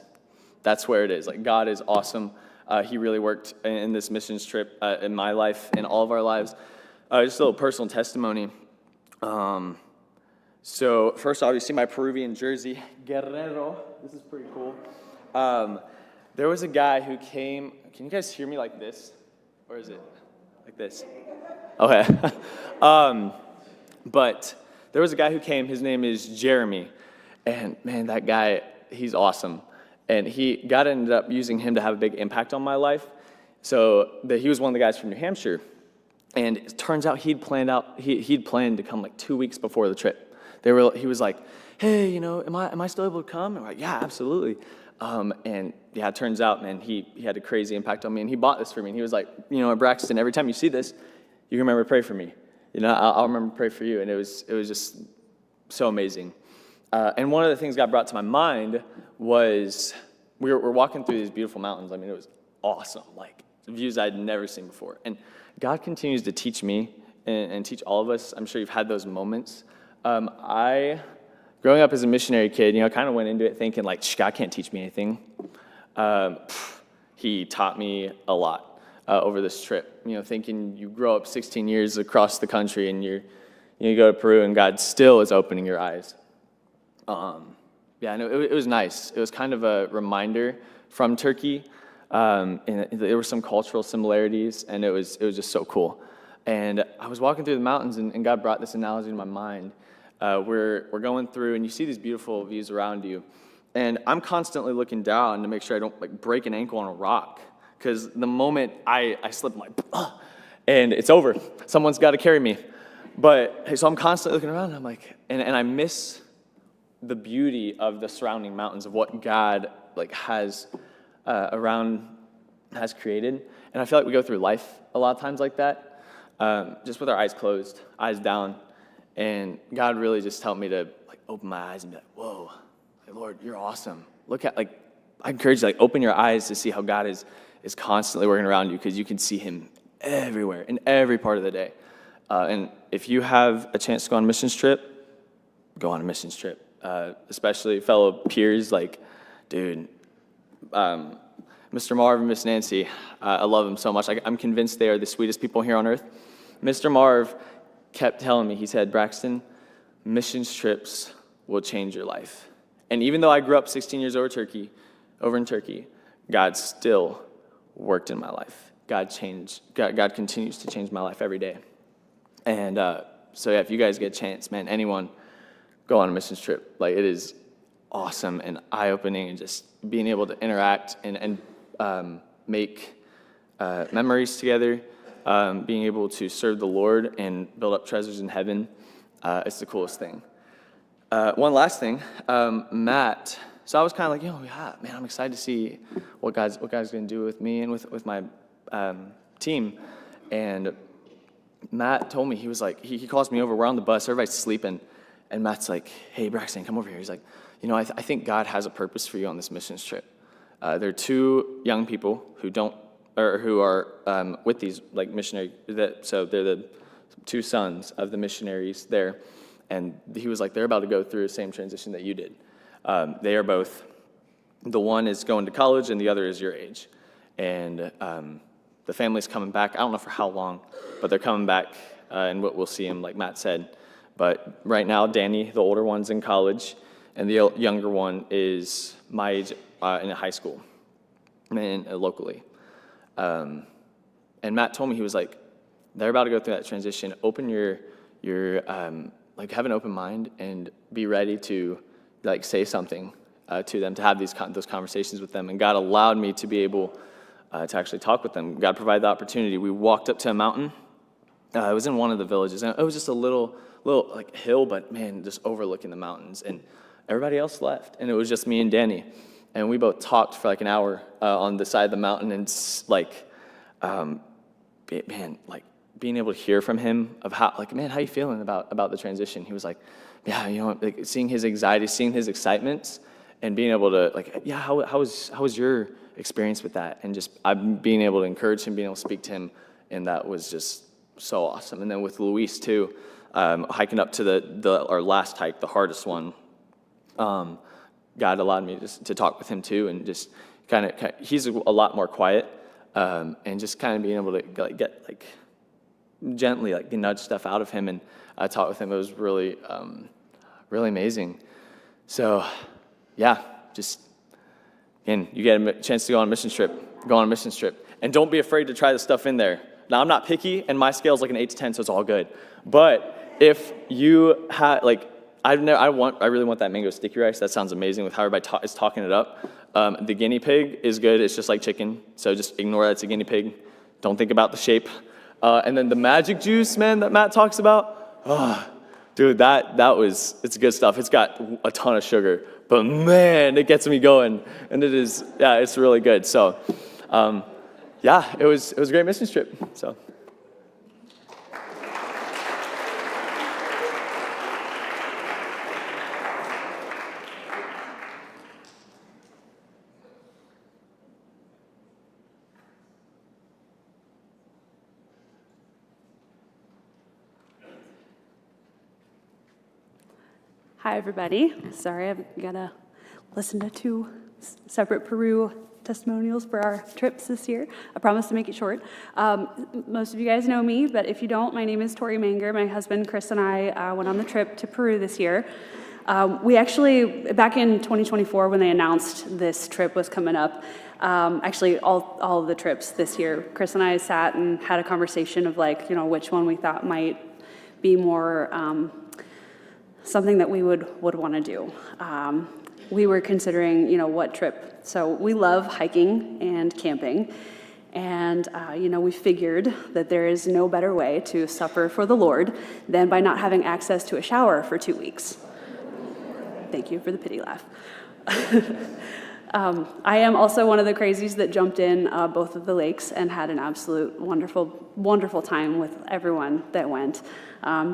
where it is. Like God is awesome. He really worked in this missions trip in my life, in all of our lives. Just a little personal testimony. So first off, you see my Peruvian jersey, Guerrero. This is pretty cool. There was a guy who came. Can you guys hear me like this? Or is it like this? Okay. But there was a guy who came. His name is Jeremy. And man, that guy, he's awesome. And God ended up using him to have a big impact on my life. So he was one of the guys from New Hampshire. And it turns out he'd planned to come like 2 weeks before the trip. He was like, hey, am I still able to come? And we're like, yeah, absolutely. And yeah, it turns out, man, he had a crazy impact on me, and he bought this for me. And he was like, Braxton, every time you see this, you remember to pray for me. I'll remember to pray for you. And it was just so amazing. And one of the things God brought to my mind was we're walking through these beautiful mountains. I mean, it was awesome, like views I'd never seen before. And God continues to teach me and teach all of us. I'm sure you've had those moments. Growing up as a missionary kid, kind of went into it thinking like, God can't teach me anything. He taught me a lot over this trip. Thinking you grow up 16 years across the country and you go to Peru and God still is opening your eyes. It was nice. It was kind of a reminder from Turkey. And there were some cultural similarities, and it was just so cool. And I was walking through the mountains, and God brought this analogy to my mind. We're going through, and you see these beautiful views around you. And I'm constantly looking down to make sure I don't break an ankle on a rock, because the moment I slip, I'm like, and it's over. Someone's got to carry me. So I'm constantly looking around, and I'm like, and I miss the beauty of the surrounding mountains, of what God has has created. And I feel like we go through life a lot of times like that, just with our eyes closed, eyes down. And God really just helped me to open my eyes and be like, whoa, Lord, you're awesome. Look at, I encourage you, open your eyes to see how God is constantly working around you, because you can see him everywhere, in every part of the day. And if you have a chance to go on a missions trip, go on a missions trip. Especially fellow peers, dude, Mr. Marv and Miss Nancy, I love them so much. I'm convinced they are the sweetest people here on earth. Mr. Marv kept telling me, he said, Braxton, missions trips will change your life. And even though I grew up 16 years over in Turkey, God still worked in my life. God continues to change my life every day. And so yeah, if you guys get a chance, man, anyone, go on a missions trip. Like, it is awesome and eye-opening, and just being able to interact and make memories together, being able to serve the Lord and build up treasures in heaven. It's the coolest thing. One last thing, Matt. So I was kind of like, yeah, man, I'm excited to see what God's going to do with me and with my team. And Matt told me, he was like, he calls me over. We're on the bus. Everybody's sleeping. And Matt's like, hey, Braxton, come over here. He's like, I think God has a purpose for you on this missions trip. There are two young people who are with these like missionary. So they're the two sons of the missionaries there. And he was like, they're about to go through the same transition that you did. They are both, the one is going to college and the other is your age. And the family's coming back. I don't know for how long, but they're coming back, and we'll see them, like Matt said. But right now, Danny, the older one's in college, and the younger one is my age in high school, and locally. And Matt told me, he was like, they're about to go through that transition. Open your like, have an open mind and be ready to like say something to them, to have those conversations with them. And God allowed me to be able to actually talk with them. God provided the opportunity. We walked up to a mountain. It was in one of the villages, and it was just a little like hill, but man, just overlooking the mountains. And everybody else left, and it was just me and Danny. And we both talked for like an hour on the side of the mountain, and like, man, like being able to hear from him of how, like, man, how you feeling about the transition? He was like, yeah, like seeing his anxiety, seeing his excitement, and being able to like, yeah, how was your experience with that? And just being able to encourage him, being able to speak to him, and that was just so awesome. And then with Luis too, hiking up to our last hike, the hardest one, God allowed me just to talk with him too, and just kind of he's a lot more quiet, and just kind of being able to get like gently like nudge stuff out of him and talk with him. It was really really amazing. So yeah, just again, you get a chance to go on a mission trip, and don't be afraid to try the stuff in there. Now, I'm not picky, and my scale's like an 8 to 10, so it's all good. But if you have like, I really want that mango sticky rice. That sounds amazing with how everybody is talking it up. The guinea pig is good. It's just like chicken, so just ignore that it's a guinea pig. Don't think about the shape. And then the magic juice, man, that Matt talks about. Oh, dude, it's good stuff. It's got a ton of sugar, but man, it gets me going, and it's really good. So, yeah, it was a great mission trip. So. Hi, everybody. Sorry, I've got to listen to 2 separate Peru testimonials for our trips this year. I promise to make it short. Most of you guys know me, but if you don't, my name is Tori Manger. My husband, Chris, and I went on the trip to Peru this year. We actually, back in 2024, when they announced this trip was coming up, actually all of the trips this year, Chris and I sat and had a conversation of like, which one we thought might be more something that we would want to do. We were considering, what trip. So we love hiking and camping. And, we figured that there is no better way to suffer for the Lord than by not having access to a shower for 2 weeks. Thank you for the pity laugh. I am also one of the crazies that jumped in both of the lakes and had an absolute wonderful, wonderful time with everyone that went.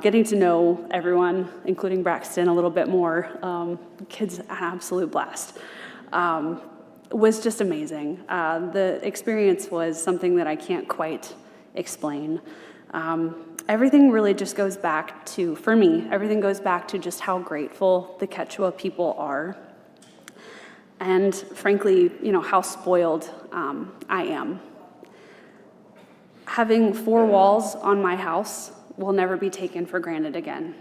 Getting to know everyone, including Braxton, a little bit more. Kids, an absolute blast. Was just amazing. The experience was something that I can't quite explain. Everything really just goes back to, for me, everything goes back to just how grateful the Quechua people are. And frankly, how spoiled I am. Having 4 walls on my house will never be taken for granted again.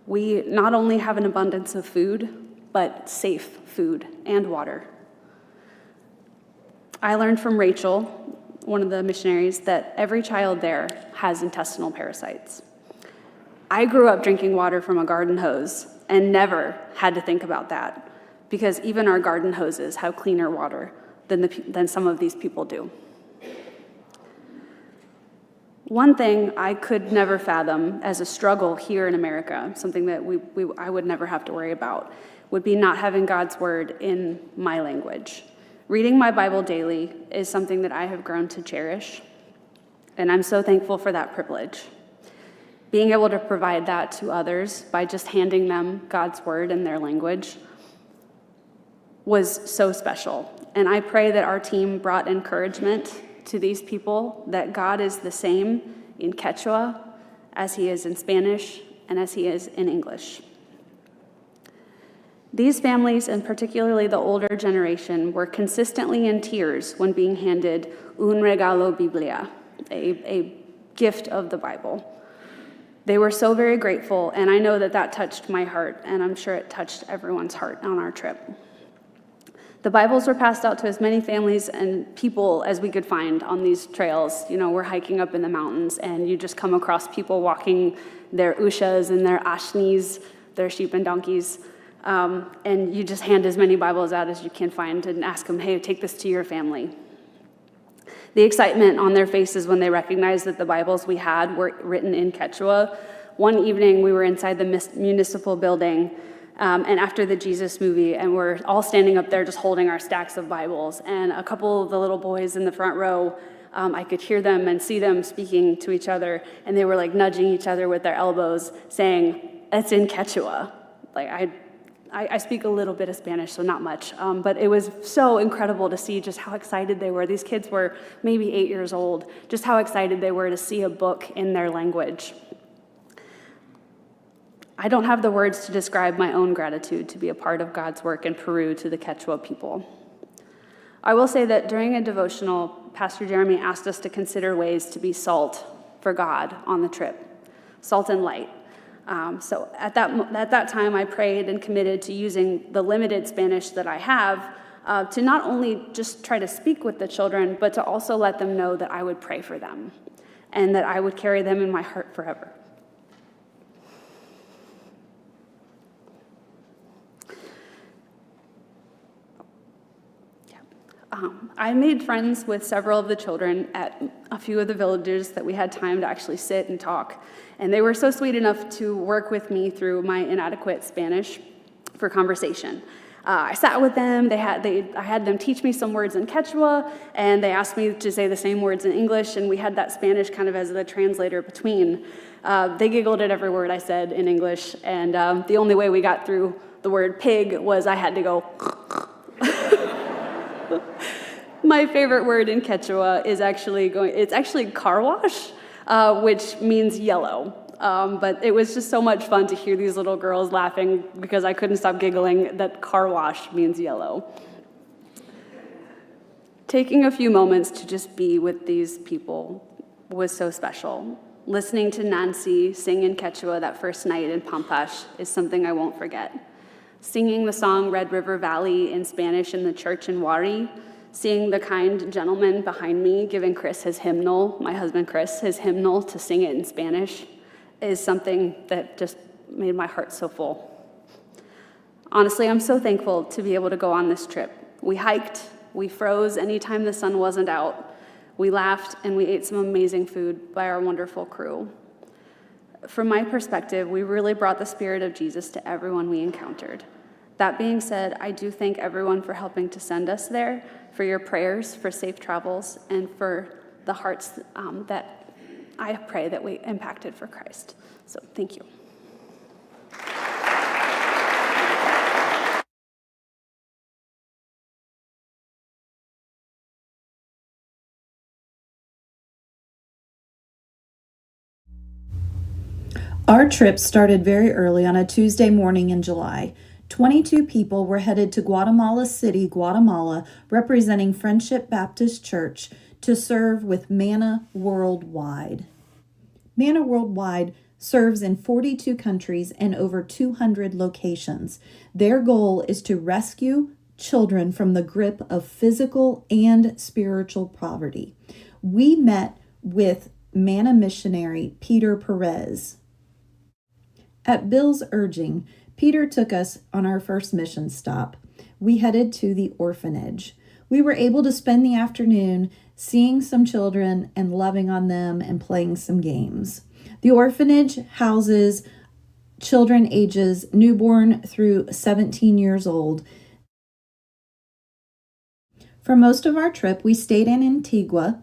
We not only have an abundance of food, but safe food and water. I learned from Rachel, one of the missionaries, that every child there has intestinal parasites. I grew up drinking water from a garden hose and never had to think about that, because even our garden hoses have cleaner water than some of these people do. One thing I could never fathom as a struggle here in America, something that I would never have to worry about, would be not having God's word in my language. Reading my Bible daily is something that I have grown to cherish, and I'm so thankful for that privilege. Being able to provide that to others by just handing them God's word in their language was so special. And I pray that our team brought encouragement to these people, that God is the same in Quechua as he is in Spanish and as he is in English. These families, and particularly the older generation, were consistently in tears when being handed un regalo Biblia, a gift of the Bible. They were so very grateful, and I know that that touched my heart, and I'm sure it touched everyone's heart on our trip. The Bibles were passed out to as many families and people as we could find on these trails. You know, we're hiking up in the mountains, and you just come across people walking their ushas and their ashnis, their sheep and donkeys, and you just hand as many Bibles out as you can find and ask them, hey, take this to your family. The excitement on their faces when they recognized that the Bibles we had were written in Quechua. One evening, we were inside the municipal building, and after the Jesus movie, and we're all standing up there just holding our stacks of Bibles, and a couple of the little boys in the front row, I could hear them and see them speaking to each other, and they were like nudging each other with their elbows, saying, "It's in Quechua." Like I speak a little bit of Spanish, so not much, but it was so incredible to see just how excited they were. These kids were maybe 8 years old, just how excited they were to see a book in their language. I don't have the words to describe my own gratitude to be a part of God's work in Peru to the Quechua people. I will say that during a devotional, Pastor Jeremy asked us to consider ways to be salt for God on the trip, salt and light. So at that time, I prayed and committed to using the limited Spanish that I have to not only just try to speak with the children, but to also let them know that I would pray for them and that I would carry them in my heart forever. I made friends with several of the children at a few of the villages that we had time to actually sit and talk. And they were so sweet enough to work with me through my inadequate Spanish for conversation. I sat with them, I had them teach me some words in Quechua, and they asked me to say the same words in English, and we had that Spanish kind of as the translator between. They giggled at every word I said in English, and the only way we got through the word pig was I had to go. My favorite word in Quechua is actually car wash, which means yellow. But it was just so much fun to hear these little girls laughing because I couldn't stop giggling that car wash means yellow. Taking a few moments to just be with these people was so special. Listening to Nancy sing in Quechua that first night in Pampash is something I won't forget. Singing the song Red River Valley in Spanish in the church in Wari, seeing the kind gentleman behind me giving Chris his hymnal, my husband Chris, his hymnal to sing it in Spanish, is something that just made my heart so full. Honestly, I'm so thankful to be able to go on this trip. We hiked, we froze anytime the sun wasn't out, we laughed, and we ate some amazing food by our wonderful crew. From my perspective, we really brought the Spirit of Jesus to everyone we encountered. That being said, I do thank everyone for helping to send us there, for your prayers, for safe travels, and for the hearts that I pray that we impacted for Christ. So thank you. Our trip started very early on a Tuesday morning in July. 22 people were headed to Guatemala City, Guatemala, representing Friendship Baptist Church, to serve with Manna Worldwide. Manna Worldwide serves in 42 countries and over 200 locations. Their goal is to rescue, children from the grip of physical and spiritual poverty. We met with Manna missionary Peter Perez. At Bill's urging, Peter took us on our first mission stop. We headed to the orphanage. We were able to spend the afternoon seeing some children and loving on them and playing some games. The orphanage houses children ages newborn through 17 years old. For most of our trip, we stayed in Antigua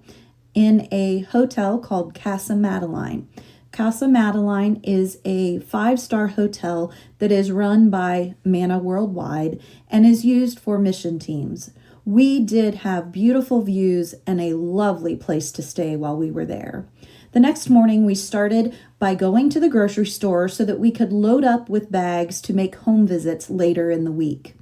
in a hotel called Casa Madeline. Casa Madeline is a 5-star hotel that is run by Manna Worldwide and is used for mission teams. We did have beautiful views and a lovely place to stay while we were there. The next morning, we started by going to the grocery store so that we could load up with bags to make home visits later in the week.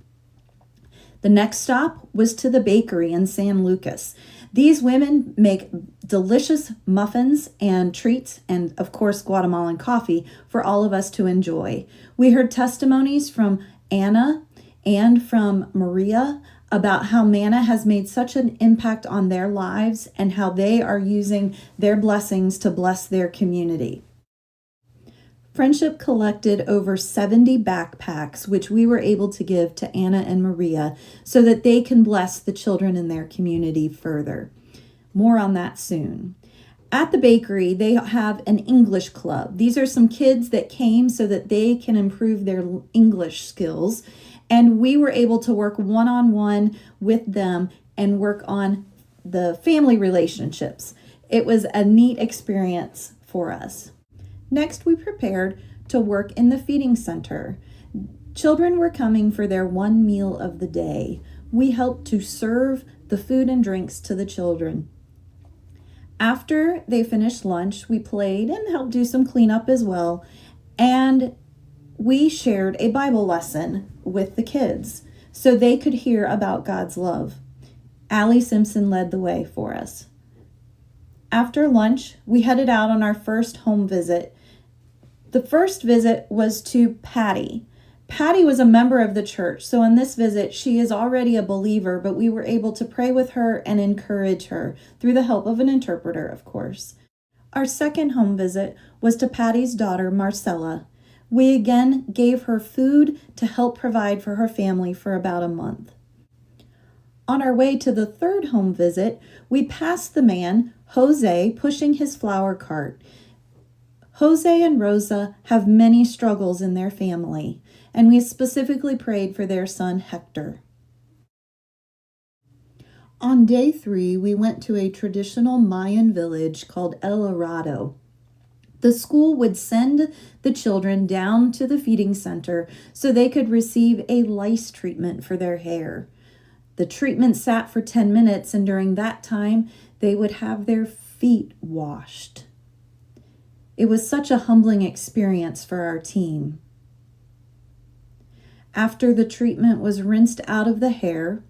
The next stop was to the bakery in San Lucas. These women make delicious muffins and treats and, of course, Guatemalan coffee for all of us to enjoy. We heard testimonies from Anna and from Maria about how Manna has made such an impact on their lives and how they are using their blessings to bless their community. Friendship collected over 70 backpacks, which we were able to give to Anna and Maria so that they can bless the children in their community further. More on that soon. At the bakery, they have an English club. These are some kids that came so that they can improve their English skills, and we were able to work one-on-one with them and work on the family relationships. It was a neat experience for us. Next, we prepared to work in the feeding center. Children were coming for their one meal of the day. We helped to serve the food and drinks to the children. After they finished lunch, we played and helped do some cleanup as well. And we shared a Bible lesson with the kids so they could hear about God's love. Allie Simpson led the way for us. After lunch, we headed out on our first home visit. The first visit was to Patty. Patty was a member of the church, so on this visit, she is already a believer, but we were able to pray with her and encourage her through the help of an interpreter, of course. Our second home visit was to Patty's daughter, Marcella. We again gave her food to help provide for her family for about a month. On our way to the third home visit, we passed the man, Jose, pushing his flower cart. Jose and Rosa have many struggles in their family, and we specifically prayed for their son, Hector. On day 3, we went to a traditional Mayan village called El Arado. The school would send the children down to the feeding center so they could receive a lice treatment for their hair. The treatment sat for 10 minutes, and during that time, they would have their feet washed. It was such a humbling experience for our team. After the treatment was rinsed out of the hair,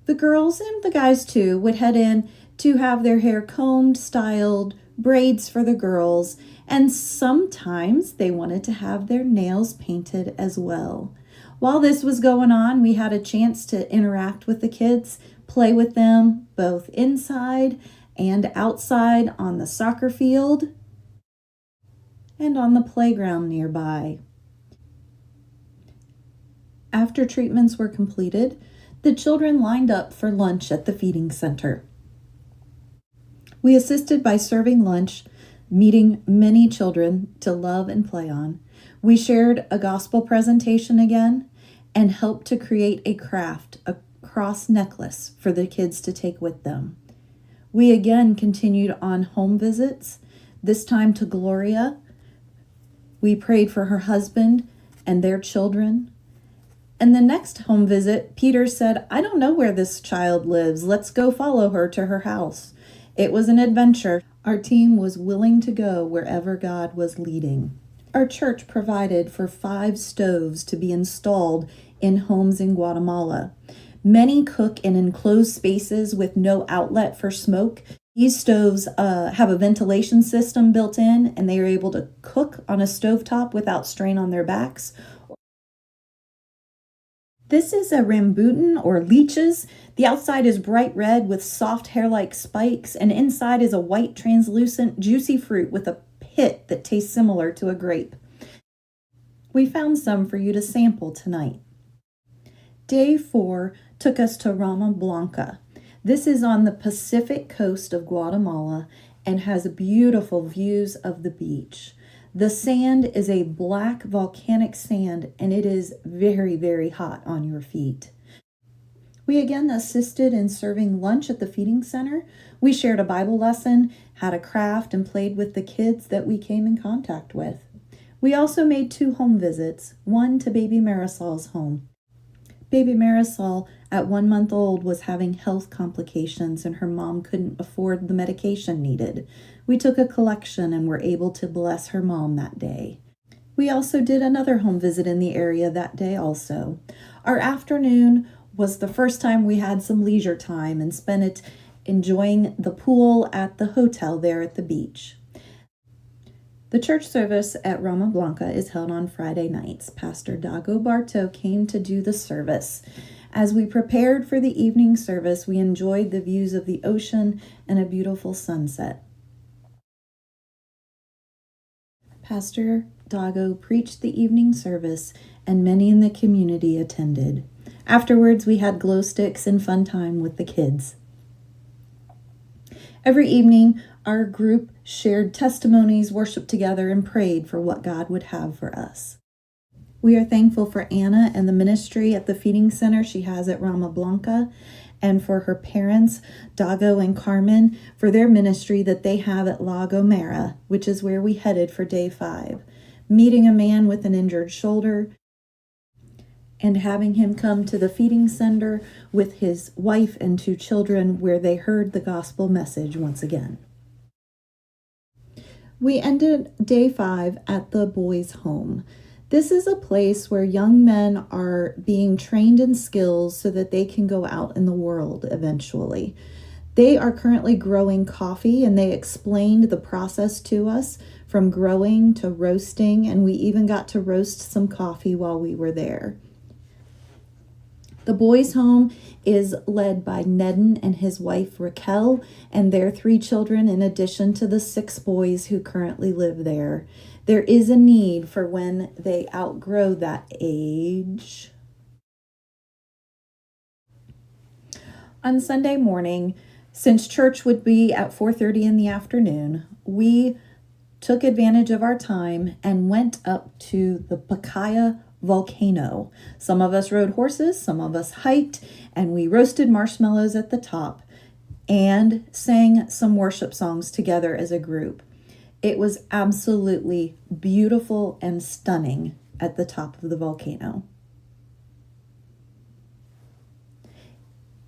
the girls and the guys too would head in to have their hair combed, styled, braids for the girls, and sometimes they wanted to have their nails painted as well. While this was going on, we had a chance to interact with the kids, play with them both inside and outside on the soccer field and on the playground nearby. After treatments were completed, the children lined up for lunch at the feeding center. We assisted by serving lunch, meeting many children to love and play on. We shared a gospel presentation again and helped to create a craft, a cross necklace for the kids to take with them. We again continued on home visits, this time to Gloria. We prayed for her husband and their children. And the next home visit, Peter said, "I don't know where this child lives. Let's go follow her to her house." It was an adventure. Our team was willing to go wherever God was leading. Our church provided for 5 stoves to be installed in homes in Guatemala. Many cook in enclosed spaces with no outlet for smoke. These stoves have a ventilation system built in, and they are able to cook on a stovetop without strain on their backs. This is a rambutan or leeches. The outside is bright red with soft hair-like spikes, and inside is a white, translucent, juicy fruit with a pit that tastes similar to a grape. We found some for you to sample tonight. Day 4 took us to Rama Blanca. This is on the Pacific coast of Guatemala and has beautiful views of the beach. The sand is a black volcanic sand, and it is very, very hot on your feet. We again assisted in serving lunch at the feeding center. We shared a Bible lesson, had a craft, and played with the kids that we came in contact with. We also made 2 home visits, one to baby Marisol's home. Baby Marisol, at 1 month old, was having health complications and her mom couldn't afford the medication needed. We took a collection and were able to bless her mom that day. We also did another home visit in the area that day also. Our afternoon was the first time we had some leisure time and spent it enjoying the pool at the hotel there at the beach. The church service at Rama Blanca is held on Friday nights. Pastor Dago Barto came to do the service. As we prepared for the evening service, we enjoyed the views of the ocean and a beautiful sunset. Pastor Dago preached the evening service, and many in the community attended. Afterwards, we had glow sticks and fun time with the kids. Every evening, our group shared testimonies, worshiped together, and prayed for what God would have for us. We are thankful for Anna and the ministry at the feeding center she has at Rama Blanca, and for her parents, Dago and Carmen, for their ministry that they have at La Gomera, which is where we headed for day 5, meeting a man with an injured shoulder, and having him come to the feeding center with his wife and 2 children, where they heard the gospel message once again. We ended day 5 at the boys' home. This is a place where young men are being trained in skills so that they can go out in the world eventually. They are currently growing coffee, and they explained the process to us from growing to roasting, and we even got to roast some coffee while we were there. The boys' home is led by Nedden and his wife Raquel and their 3 children, in addition to the 6 boys who currently live there. There is a need for when they outgrow that age. On Sunday morning, since church would be at 4:30 in the afternoon, we took advantage of our time and went up to the Pacaya volcano. Some of us rode horses, some of us hiked, and we roasted marshmallows at the top and sang some worship songs together as a group. It was absolutely beautiful and stunning at the top of the volcano.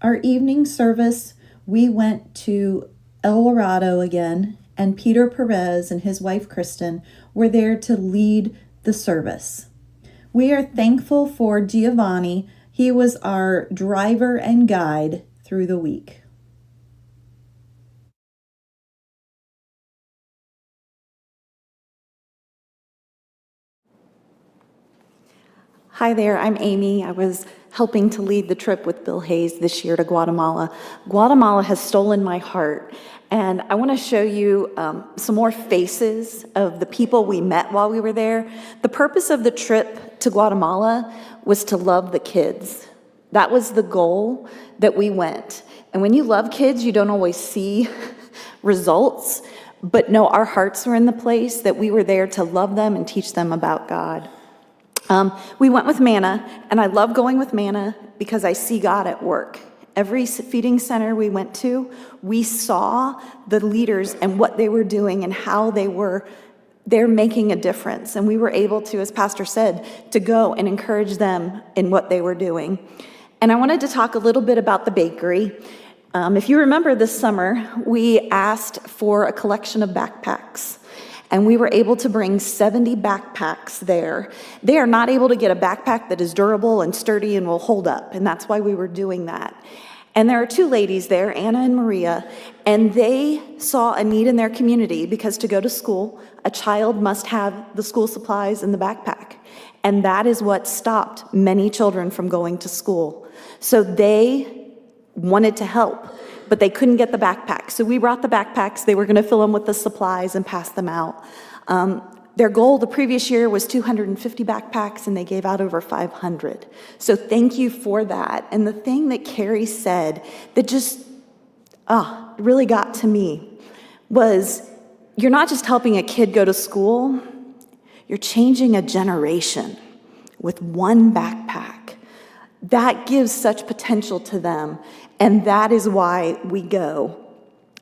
Our evening service, we went to El Dorado again, and Peter Perez and his wife Kristen were there to lead the service. We are thankful for Giovanni. He was our driver and guide through the week. Hi there, I'm Amy. I was helping to lead the trip with Bill Hayes this year to Guatemala. Guatemala has stolen my heart, and I want to show you some more faces of the people we met while we were there. The purpose of the trip to Guatemala was to love the kids. That was the goal that we went. And when you love kids, you don't always see results, but no, our hearts were in the place that we were there to love them and teach them about God. We went with Manna, and I love going with Manna because I see God at work. Every feeding center we went to, we saw the leaders and what they were doing and how they're making a difference. And we were able to, as Pastor said, to go and encourage them in what they were doing. And I wanted to talk a little bit about the bakery. If you remember this summer, we asked for a collection of backpacks. And we were able to bring 70 backpacks there. They are not able to get a backpack that is durable and sturdy and will hold up, and that's why we were doing that. And there are 2 ladies there, Anna and Maria, and they saw a need in their community because to go to school, a child must have the school supplies in the backpack. And that is what stopped many children from going to school. So they wanted to help, but they couldn't get the backpacks. So we brought the backpacks. They were going to fill them with the supplies and pass them out. Their goal the previous year was 250 backpacks, and they gave out over 500. So thank you for that. And the thing that Carrie said that just really got to me was, you're not just helping a kid go to school, you're changing a generation with one backpack. That gives such potential to them, and that is why we go.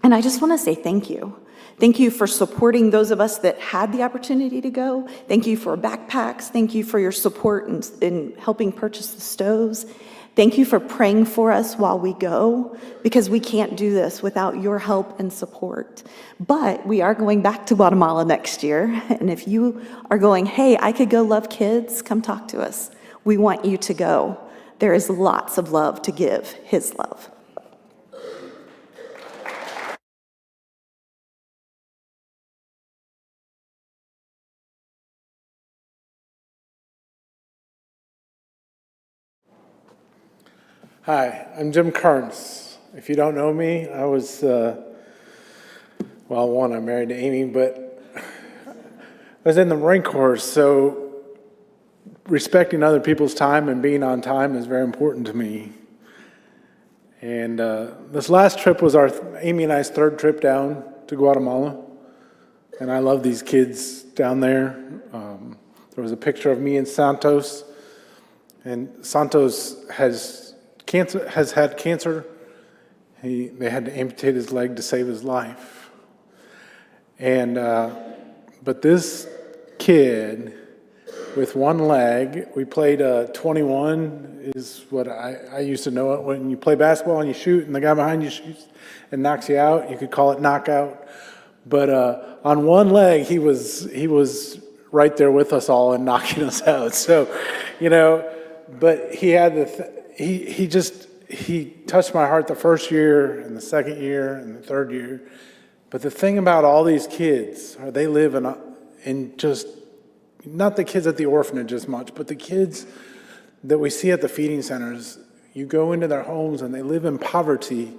And I just want to say thank you. Thank you for supporting those of us that had the opportunity to go. Thank you for backpacks. Thank you for your support in helping purchase the stoves. Thank you for praying for us while we go, because we can't do this without your help and support. But we are going back to Guatemala next year, and if you are going, hey, I could go love kids, come talk to us. We want you to go. There is lots of love to give, His love. Hi, I'm Jim Carnes. If you don't know me, I was, I'm married to Amy, but I was in the Marine Corps, so respecting other people's time and being on time is very important to me. And this last trip was Amy and I's third trip down to Guatemala, and I love these kids down there. There was a picture of me and Santos, and Santos has had cancer. They had to amputate his leg to save his life. And but this kid with one leg, we played 21 is what I used to know it. When you play basketball and you shoot and the guy behind you shoots and knocks you out, you could call it knockout. But on one leg, he was right there with us all and knocking us out. So, but he had he touched my heart the first year and the second year and the third year. But the thing about all these kids, they live in just, not the kids at the orphanage as much, but the kids that we see at the feeding centers. You go into their homes and they live in poverty,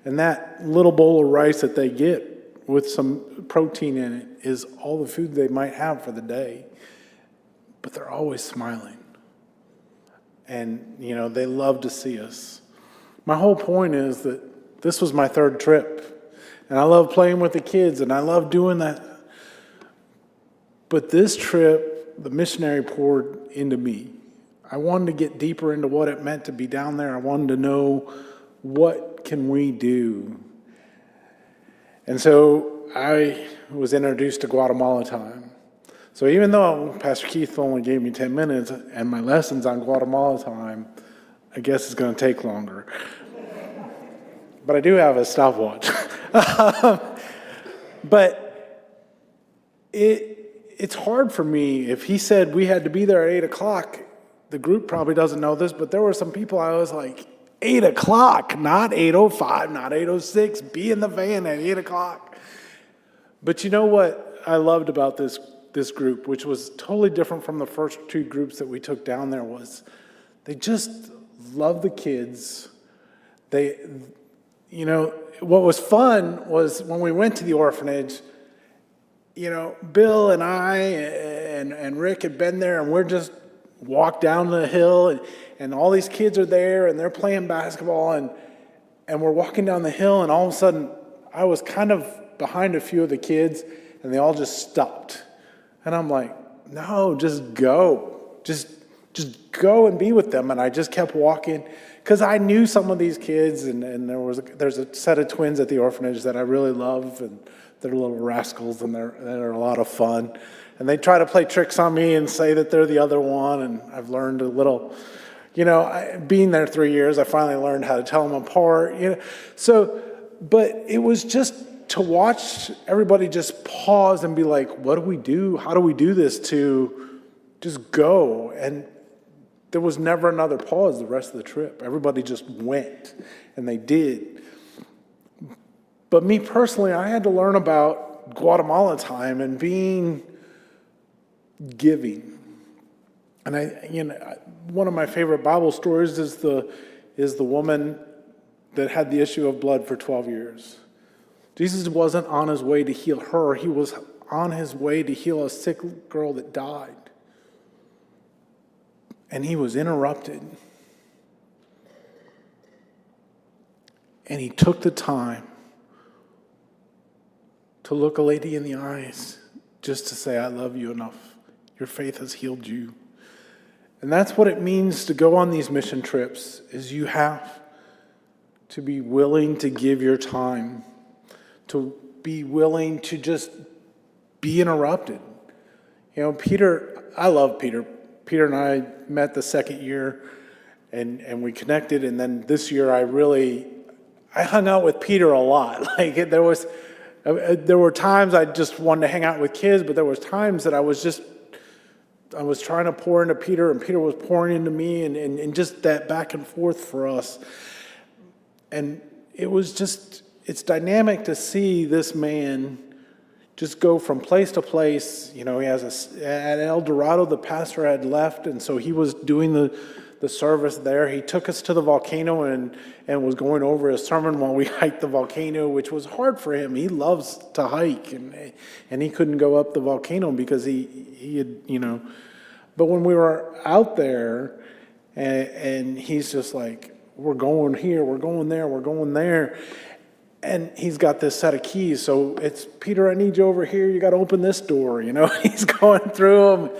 and that little bowl of rice that they get with some protein in it is all the food they might have for the day. But they're always smiling. And, they love to see us. My whole point is that this was my third trip. And I love playing with the kids, and I love doing that. But this trip, the missionary poured into me. I wanted to get deeper into what it meant to be down there. I wanted to know, what can we do? And so I was introduced to Guatemala time. So even though Pastor Keith only gave me 10 minutes and my lessons on Guatemala time, I guess it's going to take longer. But I do have a stopwatch. But it's hard for me. If he said we had to be there at 8 o'clock, the group probably doesn't know this, but there were some people I was like, 8 o'clock, not 8:05, not 8:06, be in the van at 8 o'clock. But you know what I loved about this group, which was totally different from the first two groups that we took down there, was they just love the kids. What was fun was when we went to the orphanage, Bill and I and Rick had been there, and we're just walked down the hill, and all these kids are there, and they're playing basketball, and we're walking down the hill, and all of a sudden, I was kind of behind a few of the kids, and they all just stopped. And I'm like, no, just go. Just go and be with them. And I just kept walking, because I knew some of these kids, and there's a set of twins at the orphanage that I really love, and they're little rascals, and they're a lot of fun. And they try to play tricks on me and say that they're the other one, and I've learned a little, being there 3 years, I finally learned how to tell them apart, but it was just to watch everybody just pause and be like, what do we do? How do we do this? To just go. And there was never another pause the rest of the trip. Everybody just went, and they did. But me personally, I had to learn about Guatemala time and being giving. And one of my favorite Bible stories is the woman that had the issue of blood for 12 years. Jesus wasn't on his way to heal her. He was on his way to heal a sick girl that died. And he was interrupted. And he took the time to look a lady in the eyes just to say, I love you enough. Your faith has healed you. And that's what it means to go on these mission trips, is you have to be willing to give your time, to be willing to just be interrupted. Peter, I love Peter. Peter and I met the second year and we connected. And then this year I hung out with Peter a lot. There were times I just wanted to hang out with kids, but there was times that I was trying to pour into Peter and Peter was pouring into me and just that back and forth for us. And it's dynamic to see this man just go from place to place. At El Dorado, the pastor had left, and so he was doing the service there. He took us to the volcano and was going over a sermon while we hiked the volcano, which was hard for him. He loves to hike, and he couldn't go up the volcano because he had, But when we were out there, and he's just like, we're going here, we're going there, we're going there. And he's got this set of keys. So it's, Peter, I need you over here. You got to open this door. He's going through them.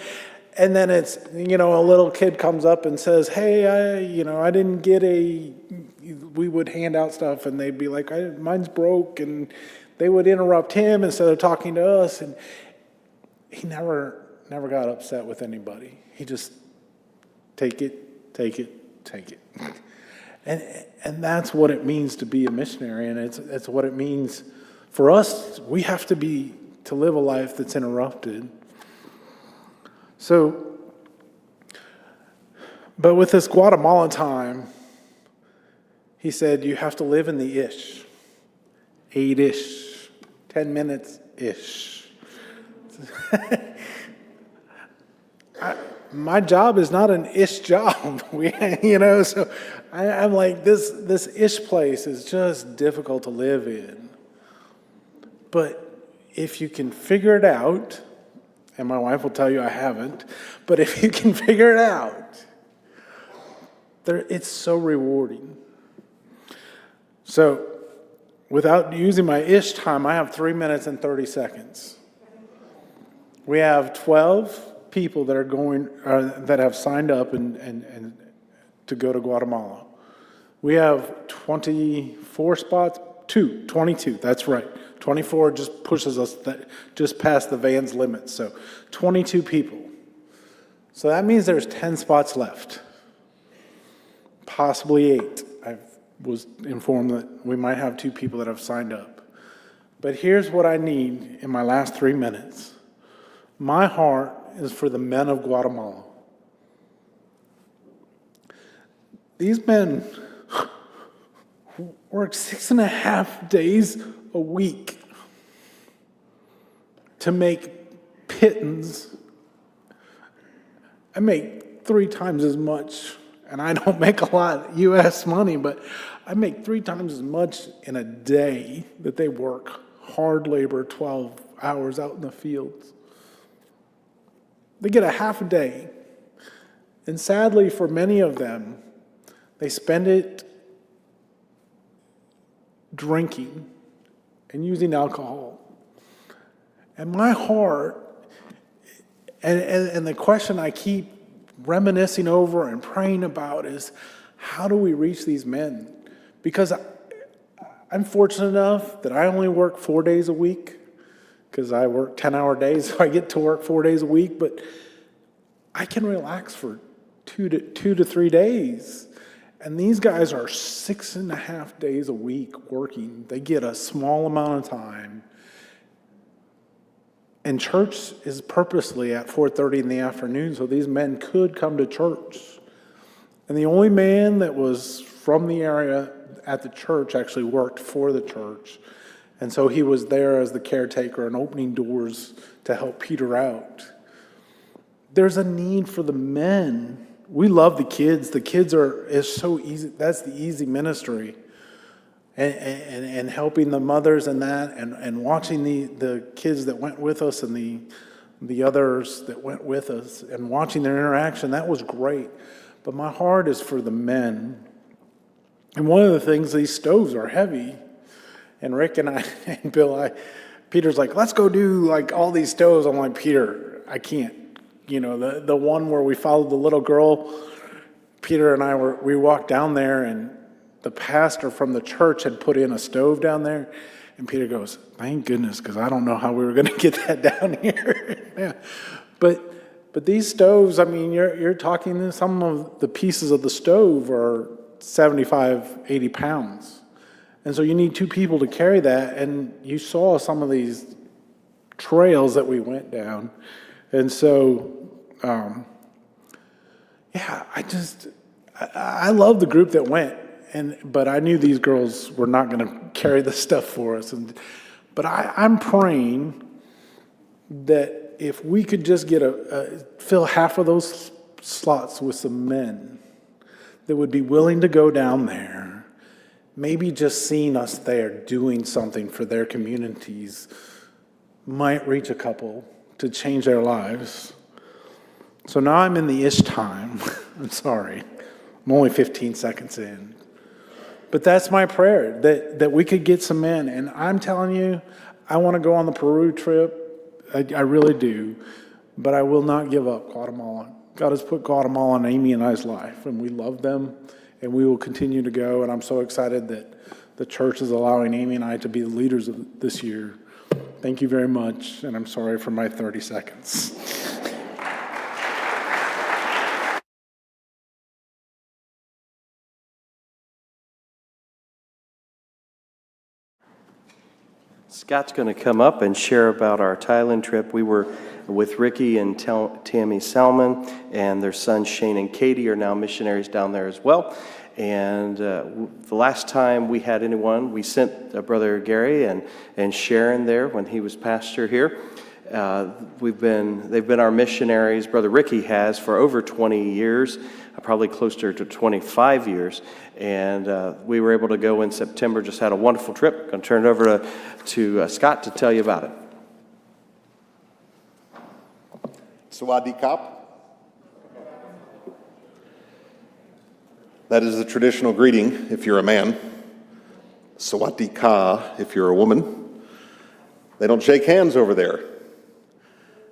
And then it's, a little kid comes up and says, hey, I didn't get we would hand out stuff and they'd be like, mine's broke. And they would interrupt him instead of talking to us. And he never got upset with anybody. He just, take it, take it, take it. And that's what it means to be a missionary, and it's what it means for us. We have to live a life that's interrupted. So, but with this Guatemala time, he said you have to live in the ish, 8-ish, 10 minutes-ish. My job is not an ish job, so I'm like, this ish place is just difficult to live in. But if you can figure it out, and my wife will tell you I haven't, but if you can figure it out, it's so rewarding. So without using my ish time, I have 3 minutes and 30 seconds. We have 12 people that are going that have signed up and to go to Guatemala. We have 24 spots, 22, that's right. 24 just pushes us just past the van's limit. So 22 people. So that means there's 10 spots left. Possibly 8. I was informed that we might have 2 people that have signed up. But here's what I need in my last 3 minutes. My heart is for the men of Guatemala. These men work 6.5 days a week to make pittance. I make 3 times as much, and I don't make a lot of U.S. money, but I make 3 times as much in a day that they work hard labor, 12 hours out in the fields. They get a half a day, and sadly for many of them, they spend it drinking and using alcohol. And my heart, and the question I keep reminiscing over and praying about is, how do we reach these men? Because I'm fortunate enough that I only work 4 days a week, because I work 10-hour days, so I get to work 4 days a week, but I can relax for 2 to 3 days. And these guys are 6.5 days a week working. They get a small amount of time. And church is purposely at 4:30 in the afternoon, so these men could come to church. And the only man that was from the area at the church actually worked for the church. And so he was there as the caretaker and opening doors to help Peter out. there's a need for the men. We love the kids. The kids is so easy. That's the easy ministry. And helping the mothers and that, and watching the kids that went with us and the others that went with us and watching their interaction, that was great. But my heart is for the men. And one of the things, these stoves are heavy. And Rick and I and Bill, Peter's like, let's go do like all these stoves. I'm like, Peter, I can't. You know, the one where we followed the little girl, Peter and we walked down there, and the pastor from the church had put in a stove down there. And Peter goes, thank goodness, because I don't know how we were going to get that down here. Yeah. But these stoves, I mean, you're talking, some of the pieces of the stove are 75, 80 pounds. And so you need two people to carry that. And you saw some of these trails that we went down. And so, I love the group that went. But I knew these girls were not going to carry the stuff for us. But I'm praying that if we could just get fill half of those slots with some men that would be willing to go down there, maybe just seeing us there doing something for their communities might reach a couple to change their lives. So now I'm in the ish time. I'm sorry. I'm only 15 seconds in. But that's my prayer, that we could get some in. And I'm telling you, I want to go on the Peru trip. I really do. But I will not give up Guatemala. God has put Guatemala in Amy and I's life, and we love them, and we will continue to go. And I'm so excited that the church is allowing Amy and I to be the leaders of this year. Thank you very much, and I'm sorry for my 30 seconds. Scott's going to come up and share about our Thailand trip. We were with Ricky and Tammy Salmon, and their sons Shane and Katie are now missionaries down there as well. And the last time we had anyone, we sent Brother Gary and Sharon there when he was pastor here. They've been our missionaries. Brother Ricky has for over 20 years, probably closer to 25 years. And we were able to go in September, just had a wonderful trip. Going to turn it over to Scott to tell you about it. Sawadee Kap. That is the traditional greeting if you're a man. Sawadee Ka if you're a woman. They don't shake hands over there.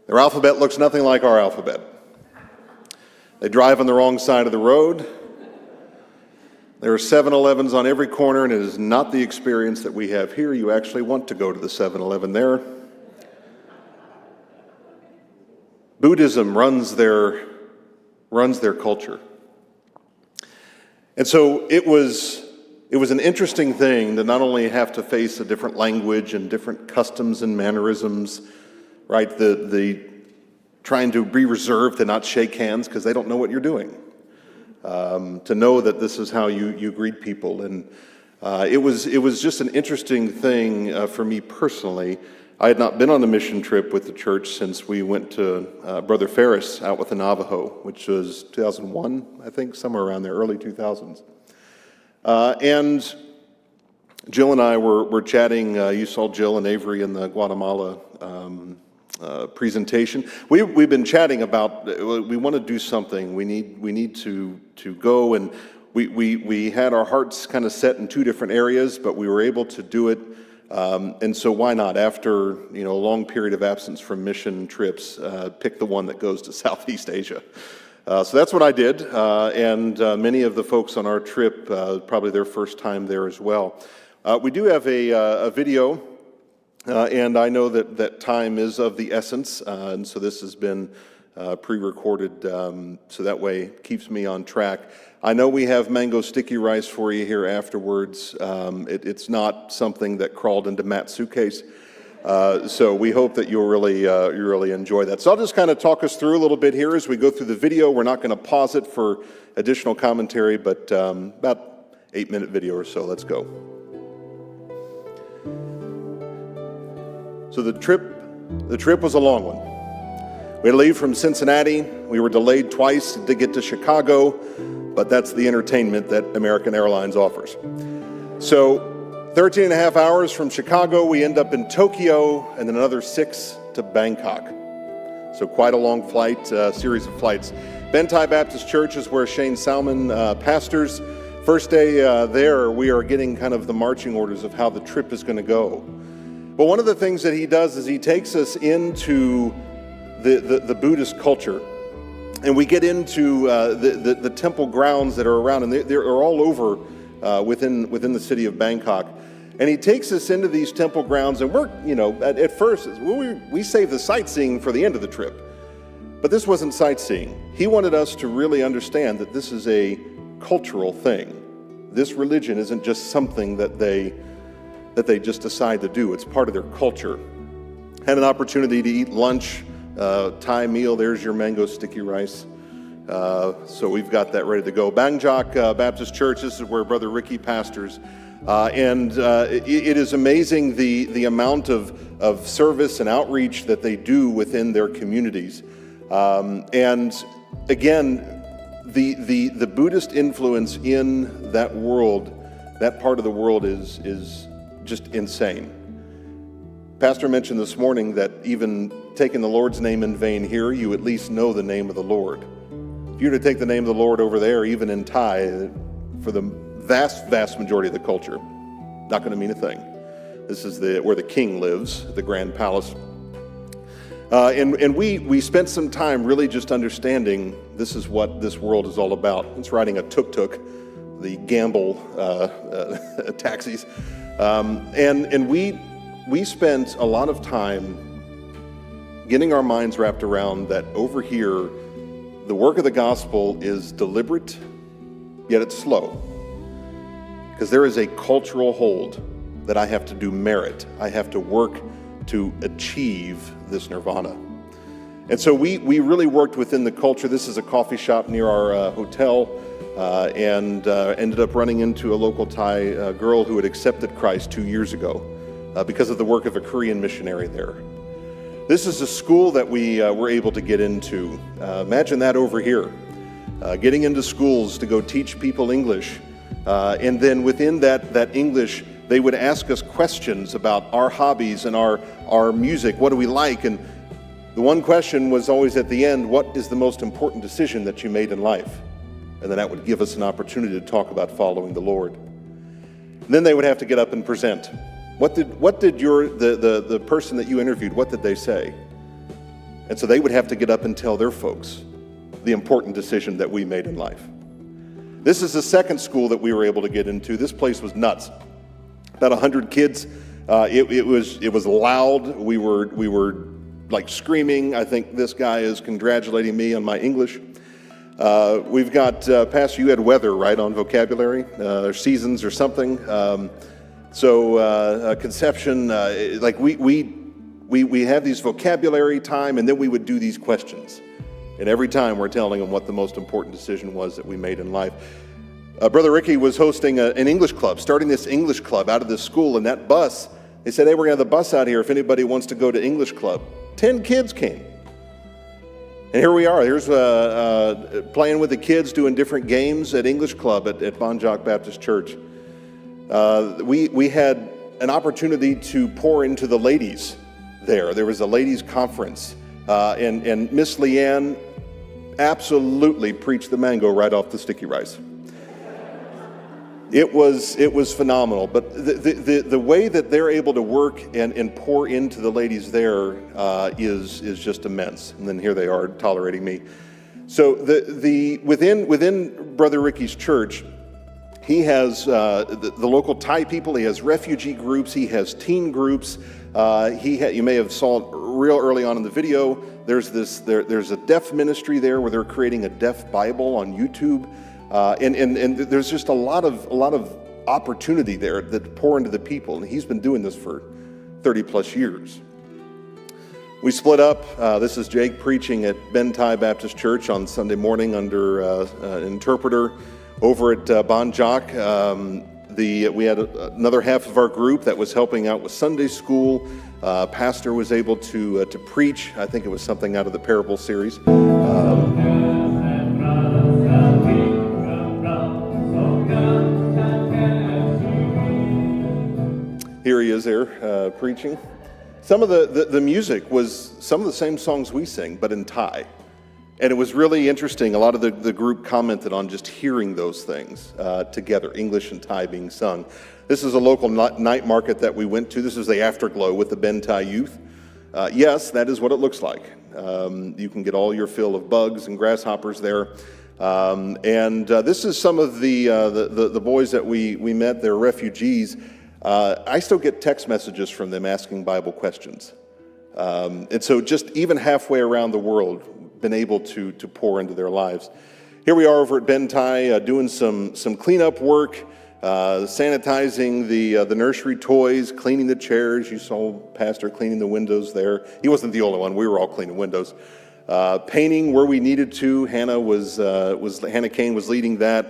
Their alphabet looks nothing like our alphabet. They drive on the wrong side of the road. There are 7-Elevens on every corner, and it is not the experience that we have here. You actually want to go to the 7-Eleven there. Buddhism runs their culture. And so it was an interesting thing to not only have to face a different language and different customs and mannerisms, right? The trying to be reserved to not shake hands because they don't know what you're doing. To know that this is how you greet people. And it was just an interesting thing for me personally. I had not been on a mission trip with the church since we went to Brother Ferris out with the Navajo, which was 2001, I think, somewhere around there, early 2000s. And Jill and I were chatting. You saw Jill and Avery in the Guatemala presentation. We've been chatting about we want to do something. We need to go, and we had our hearts kind of set in two different areas, but we were able to do it. And so why not, after a long period of absence from mission trips, pick the one that goes to Southeast Asia. So that's what I did, and many of the folks on our trip, probably their first time there as well. We do have a video, and I know that time is of the essence, and so this has been pre-recorded, so that way it keeps me on track. I know we have mango sticky rice for you here afterwards. It's not something that crawled into Matt's suitcase. So we hope that you'll really enjoy that. So I'll just kind of talk us through a little bit here as we go through the video. We're not going to pause it for additional commentary, but about 8-minute video or so. Let's go. So the trip was a long one. We had to leave from Cincinnati. We were delayed twice to get to Chicago, but that's the entertainment that American Airlines offers. So 13 and a half hours from Chicago, we end up in Tokyo, and then another 6 to Bangkok. So quite a long flight, series of flights. Bentai Baptist Church is where Shane Salmon pastors. First day there, we are getting kind of the marching orders of how the trip is going to go. But one of the things that he does is he takes us into the Buddhist culture. And we get into the temple grounds that are around, and they're all over within the city of Bangkok. And he takes us into these temple grounds, and we're, at first, we save the sightseeing for the end of the trip. But this wasn't sightseeing. He wanted us to really understand that this is a cultural thing. This religion isn't just something that they just decide to do. It's part of their culture. Had an opportunity to eat lunch, Thai meal. There's your mango sticky rice. So we've got that ready to go. Bangjak Baptist Church, this is where Brother Ricky pastors. It is amazing the amount of service and outreach that they do within their communities. And again, the Buddhist influence in that world, that part of the world is just insane. Pastor mentioned this morning that even taking the Lord's name in vain here, you at least know the name of the Lord. If you were to take the name of the Lord over there, even in Thai, for the vast majority of the culture, not going to mean a thing. This is where the king lives, the Grand Palace. And we spent some time really just understanding this is what this world is all about. It's riding a tuk-tuk, the gamble taxis. And we spent a lot of time getting our minds wrapped around that over here, the work of the gospel is deliberate, yet it's slow. Because there is a cultural hold that I have to do merit. I have to work to achieve this nirvana. And so we really worked within the culture. This is a coffee shop near our hotel, and ended up running into a local Thai girl who had accepted Christ 2 years ago because of the work of a Korean missionary there. This is a school that we were able to get into. Imagine that over here. Getting into schools to go teach people English. And then within that English, they would ask us questions about our hobbies and our music. What do we like? And the one question was always at the end, what is the most important decision that you made in life? And then that would give us an opportunity to talk about following the Lord. And then they would have to get up and present. What did the person that you interviewed, what did they say? And so they would have to get up and tell their folks the important decision that we made in life. This is the second school that we were able to get into. This place was nuts. About 100 kids. It was loud. We were like screaming. I think this guy is congratulating me on my English. We've got Pastor. You had weather right on vocabulary, or seasons or something. Conception. Like we have these vocabulary time, and then we would do these questions. And every time we're telling them what the most important decision was that we made in life. Brother Ricky was hosting an English club, starting this English club out of this school. And that bus, they said, hey, we're going to have the bus out here if anybody wants to go to English club. 10 kids came. And here we are. Here's playing with the kids, doing different games at English club at Bangjak Baptist Church. We had an opportunity to pour into the ladies there. There was a ladies' conference. And Miss Leanne absolutely preached the mango right off the sticky rice. It was phenomenal. But the way that they're able to work and pour into the ladies there is just immense. And then here they are tolerating me. So within Brother Ricky's church, he has the local Thai people. He has refugee groups. He has teen groups. You may have saw it real early on in the video. There's a deaf ministry there where they're creating a deaf Bible on YouTube, and there's just a lot of opportunity there that pour into the people. And he's been doing this for 30 plus years. We split up. This is Jake preaching at Bentai Baptist Church on Sunday morning under an interpreter. Over at Bangjak, we had another half of our group that was helping out with Sunday school. Pastor was able to preach. I think it was something out of the parable series. Here he is there preaching. Some of the music was some of the same songs we sing, but in Thai. And it was really interesting. A lot of the group commented on just hearing those things together, English and Thai being sung. This is a local night market that we went to. This is the Afterglow with the Ben Thai youth. Yes, that is what it looks like. You can get all your fill of bugs and grasshoppers there. This is some of the boys that we met. They're refugees. I still get text messages from them asking Bible questions. And so just even halfway around the world, been able to pour into their lives. Here we are over at Ben Thai doing some cleanup work, sanitizing the nursery toys, cleaning the chairs. You saw Pastor cleaning the windows there. He wasn't the only one. We were all cleaning windows. Painting where we needed to. Hannah Kane was leading that.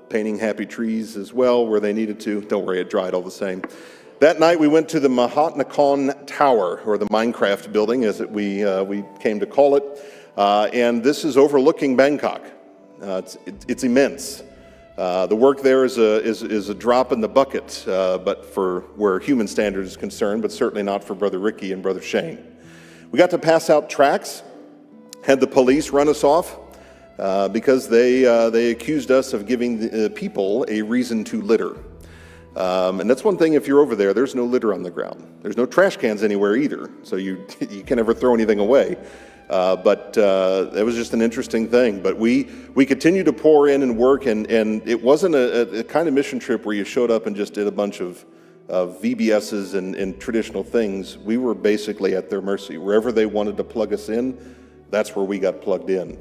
Painting happy trees as well where they needed to. Don't worry, it dried all the same. That night we went to the Mahatnakhon Tower, or the Minecraft building as we came to call it. And this is overlooking Bangkok. It's immense. The work there is a drop in the bucket, but for where human standards is concerned, but certainly not for Brother Ricky and Brother Shane. We got to pass out tracts, had the police run us off, because they accused us of giving the people a reason to litter. And that's one thing, if you're over there, there's no litter on the ground. There's no trash cans anywhere either, so you can never throw anything away. But it was just an interesting thing. But we continued to pour in and work, and it wasn't a kind of mission trip where you showed up and just did a bunch of VBSs and traditional things. We were basically at their mercy. Wherever they wanted to plug us in, that's where we got plugged in.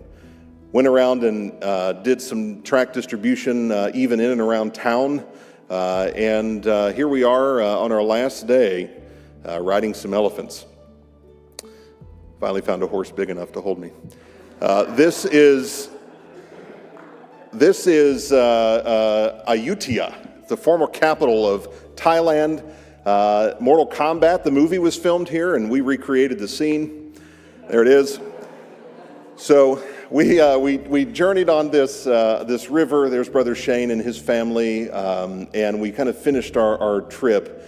Went around and did some tract distribution even in and around town. And here we are on our last day riding some elephants. Finally found a horse big enough to hold me. This is Ayutthaya, the former capital of Thailand. Mortal Kombat, the movie, was filmed here, and we recreated the scene. There it is. So we journeyed on this river. There's Brother Shane and his family, and we kind of finished our trip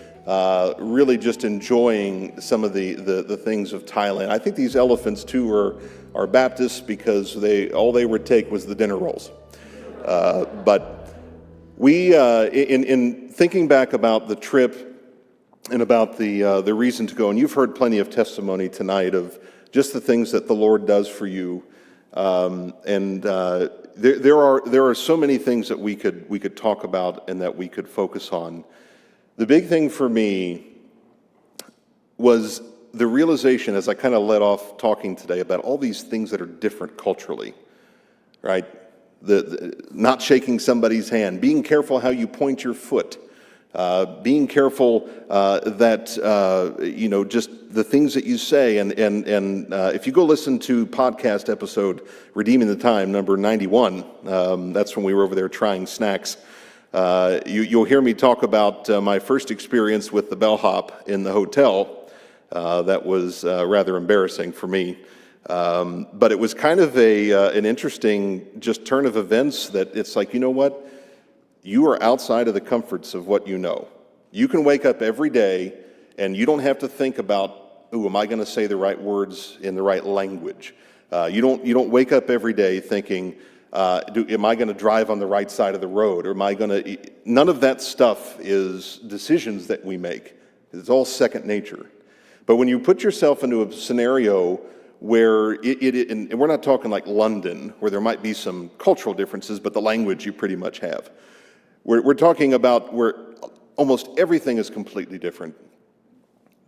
really just enjoying some of the things of Thailand. I think these elephants too are Baptists because all they would take was the dinner rolls. But we in thinking back about the trip and about the reason to go, and you've heard plenty of testimony tonight of just the things that the Lord does for you. There are so many things that we could talk about and that we could focus on. The big thing for me was the realization, as I kind of led off talking today, about all these things that are different culturally, right? The not shaking somebody's hand, being careful how you point your foot, being careful that just the things that you say, and if you go listen to podcast episode Redeeming the Time, number 91, that's when we were over there trying snacks. You'll hear me talk about my first experience with the bellhop in the hotel. That was rather embarrassing for me. But it was kind of an interesting just turn of events that it's like, you know what? You are outside of the comforts of what you know. You can wake up every day and you don't have to think about, ooh, am I going to say the right words in the right language? You don't wake up every day thinking, am I going to drive on the right side of the road? Or am I going to... None of that stuff is decisions that we make. It's all second nature. But when you put yourself into a scenario where and we're not talking like London, where there might be some cultural differences, but the language you pretty much have. We're talking about where almost everything is completely different.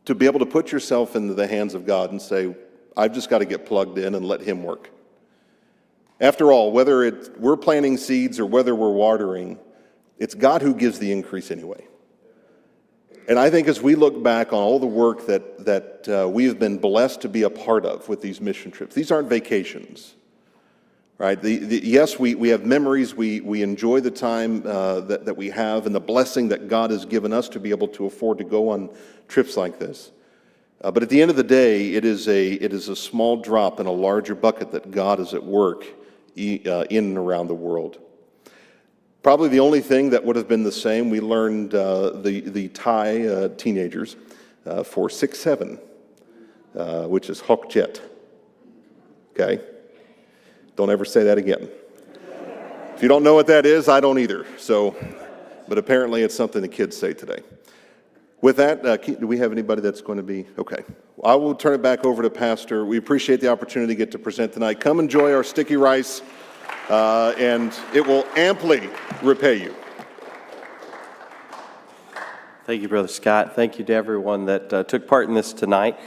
To be able to put yourself into the hands of God and say, I've just got to get plugged in and let Him work. After all, whether we're planting seeds or whether we're watering, it's God who gives the increase anyway. And I think as we look back on all the work that we have been blessed to be a part of with these mission trips, these aren't vacations, right? Yes, we have memories, we enjoy the time that we have and the blessing that God has given us to be able to afford to go on trips like this. But at the end of the day, it is a small drop in a larger bucket that God is at work in and around the world. Probably the only thing that would have been the same, we learned the Thai teenagers for 6'7", which is Hokjet. Okay? Don't ever say that again. If you don't know what that is, I don't either. But apparently it's something the kids say today. With that, do we have anybody that's going to be? Okay. I will turn it back over to Pastor. We appreciate the opportunity to get to present tonight. Come enjoy our sticky rice, and it will amply repay you. Thank you, Brother Scott. Thank you to everyone that took part in this tonight.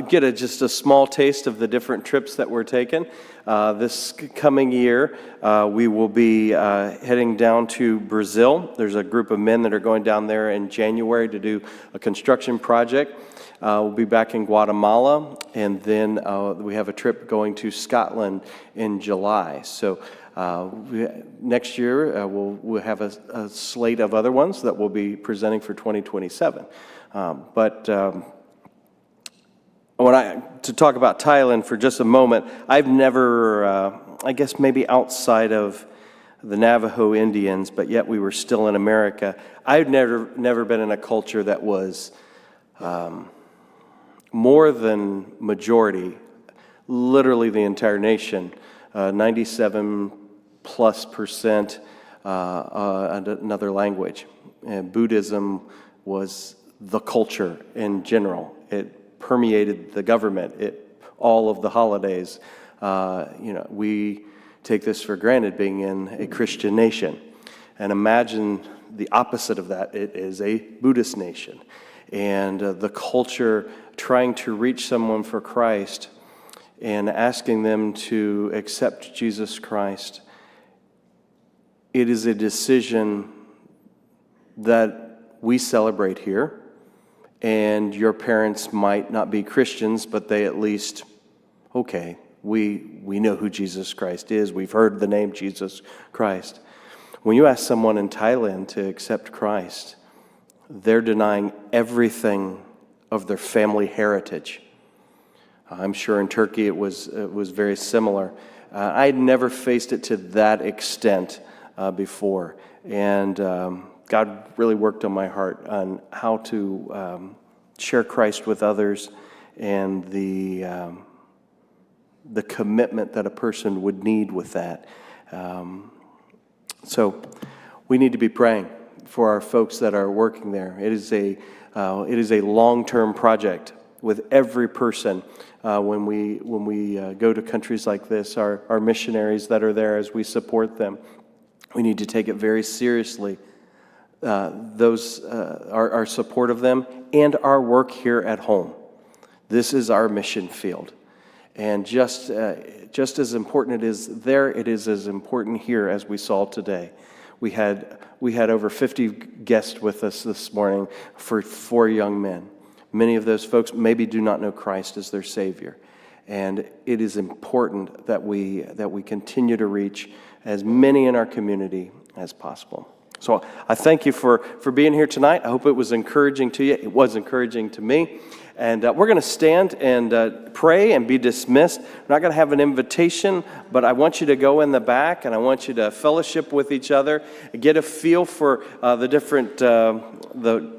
Get just a small taste of the different trips that we're taking. This coming year, we will be heading down to Brazil. There's a group of men that are going down there in January to do a construction project. We'll be back in Guatemala, and then we have a trip going to Scotland in July. So next year, we'll have a slate of other ones that we'll be presenting for 2027. To talk about Thailand for just a moment, I've never, I guess maybe outside of the Navajo Indians, but yet we were still in America, I've never been in a culture that was more than majority, literally the entire nation, 97+% another language. And Buddhism was the culture in general. It permeated the government, all of the holidays. We take this for granted being in a Christian nation. And imagine the opposite of that. It is a Buddhist nation. And the culture trying to reach someone for Christ and asking them to accept Jesus Christ, it is a decision that we celebrate here. And your parents might not be Christians, but they at least, okay, we know who Jesus Christ is. We've heard the name Jesus Christ. When you ask someone in Thailand to accept Christ, they're denying everything of their family heritage. I'm sure in Turkey it was very similar. I'd never faced it to that extent before. And God really worked on my heart on how to share Christ with others and the commitment that a person would need with that. So we need to be praying for our folks that are working there. It is a long-term project with every person. When we go to countries like this, our missionaries that are there, as we support them, we need to take it very seriously. Our support of them and our work here at home. This is our mission field. And just as important it is there, it is as important here as we saw today. We had over 50 guests with us this morning for 4 young men. Many of those folks maybe do not know Christ as their Savior. And it is important that we continue to reach as many in our community as possible. So I thank you for being here tonight. I hope it was encouraging to you. It was encouraging to me. And we're going to stand and pray and be dismissed. We're not going to have an invitation, but I want you to go in the back and I want you to fellowship with each other, get a feel for the different the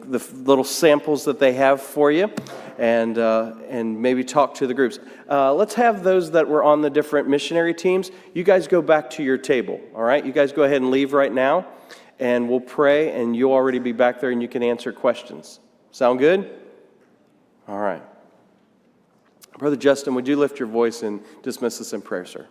little samples that they have for you, and maybe talk to the groups. Let's have those that were on the different missionary teams. You guys go back to your table, all right? You guys go ahead and leave right now, and we'll pray, and you'll already be back there, and you can answer questions. Sound good? All right. Brother Justin, would you lift your voice and dismiss us in prayer, sir?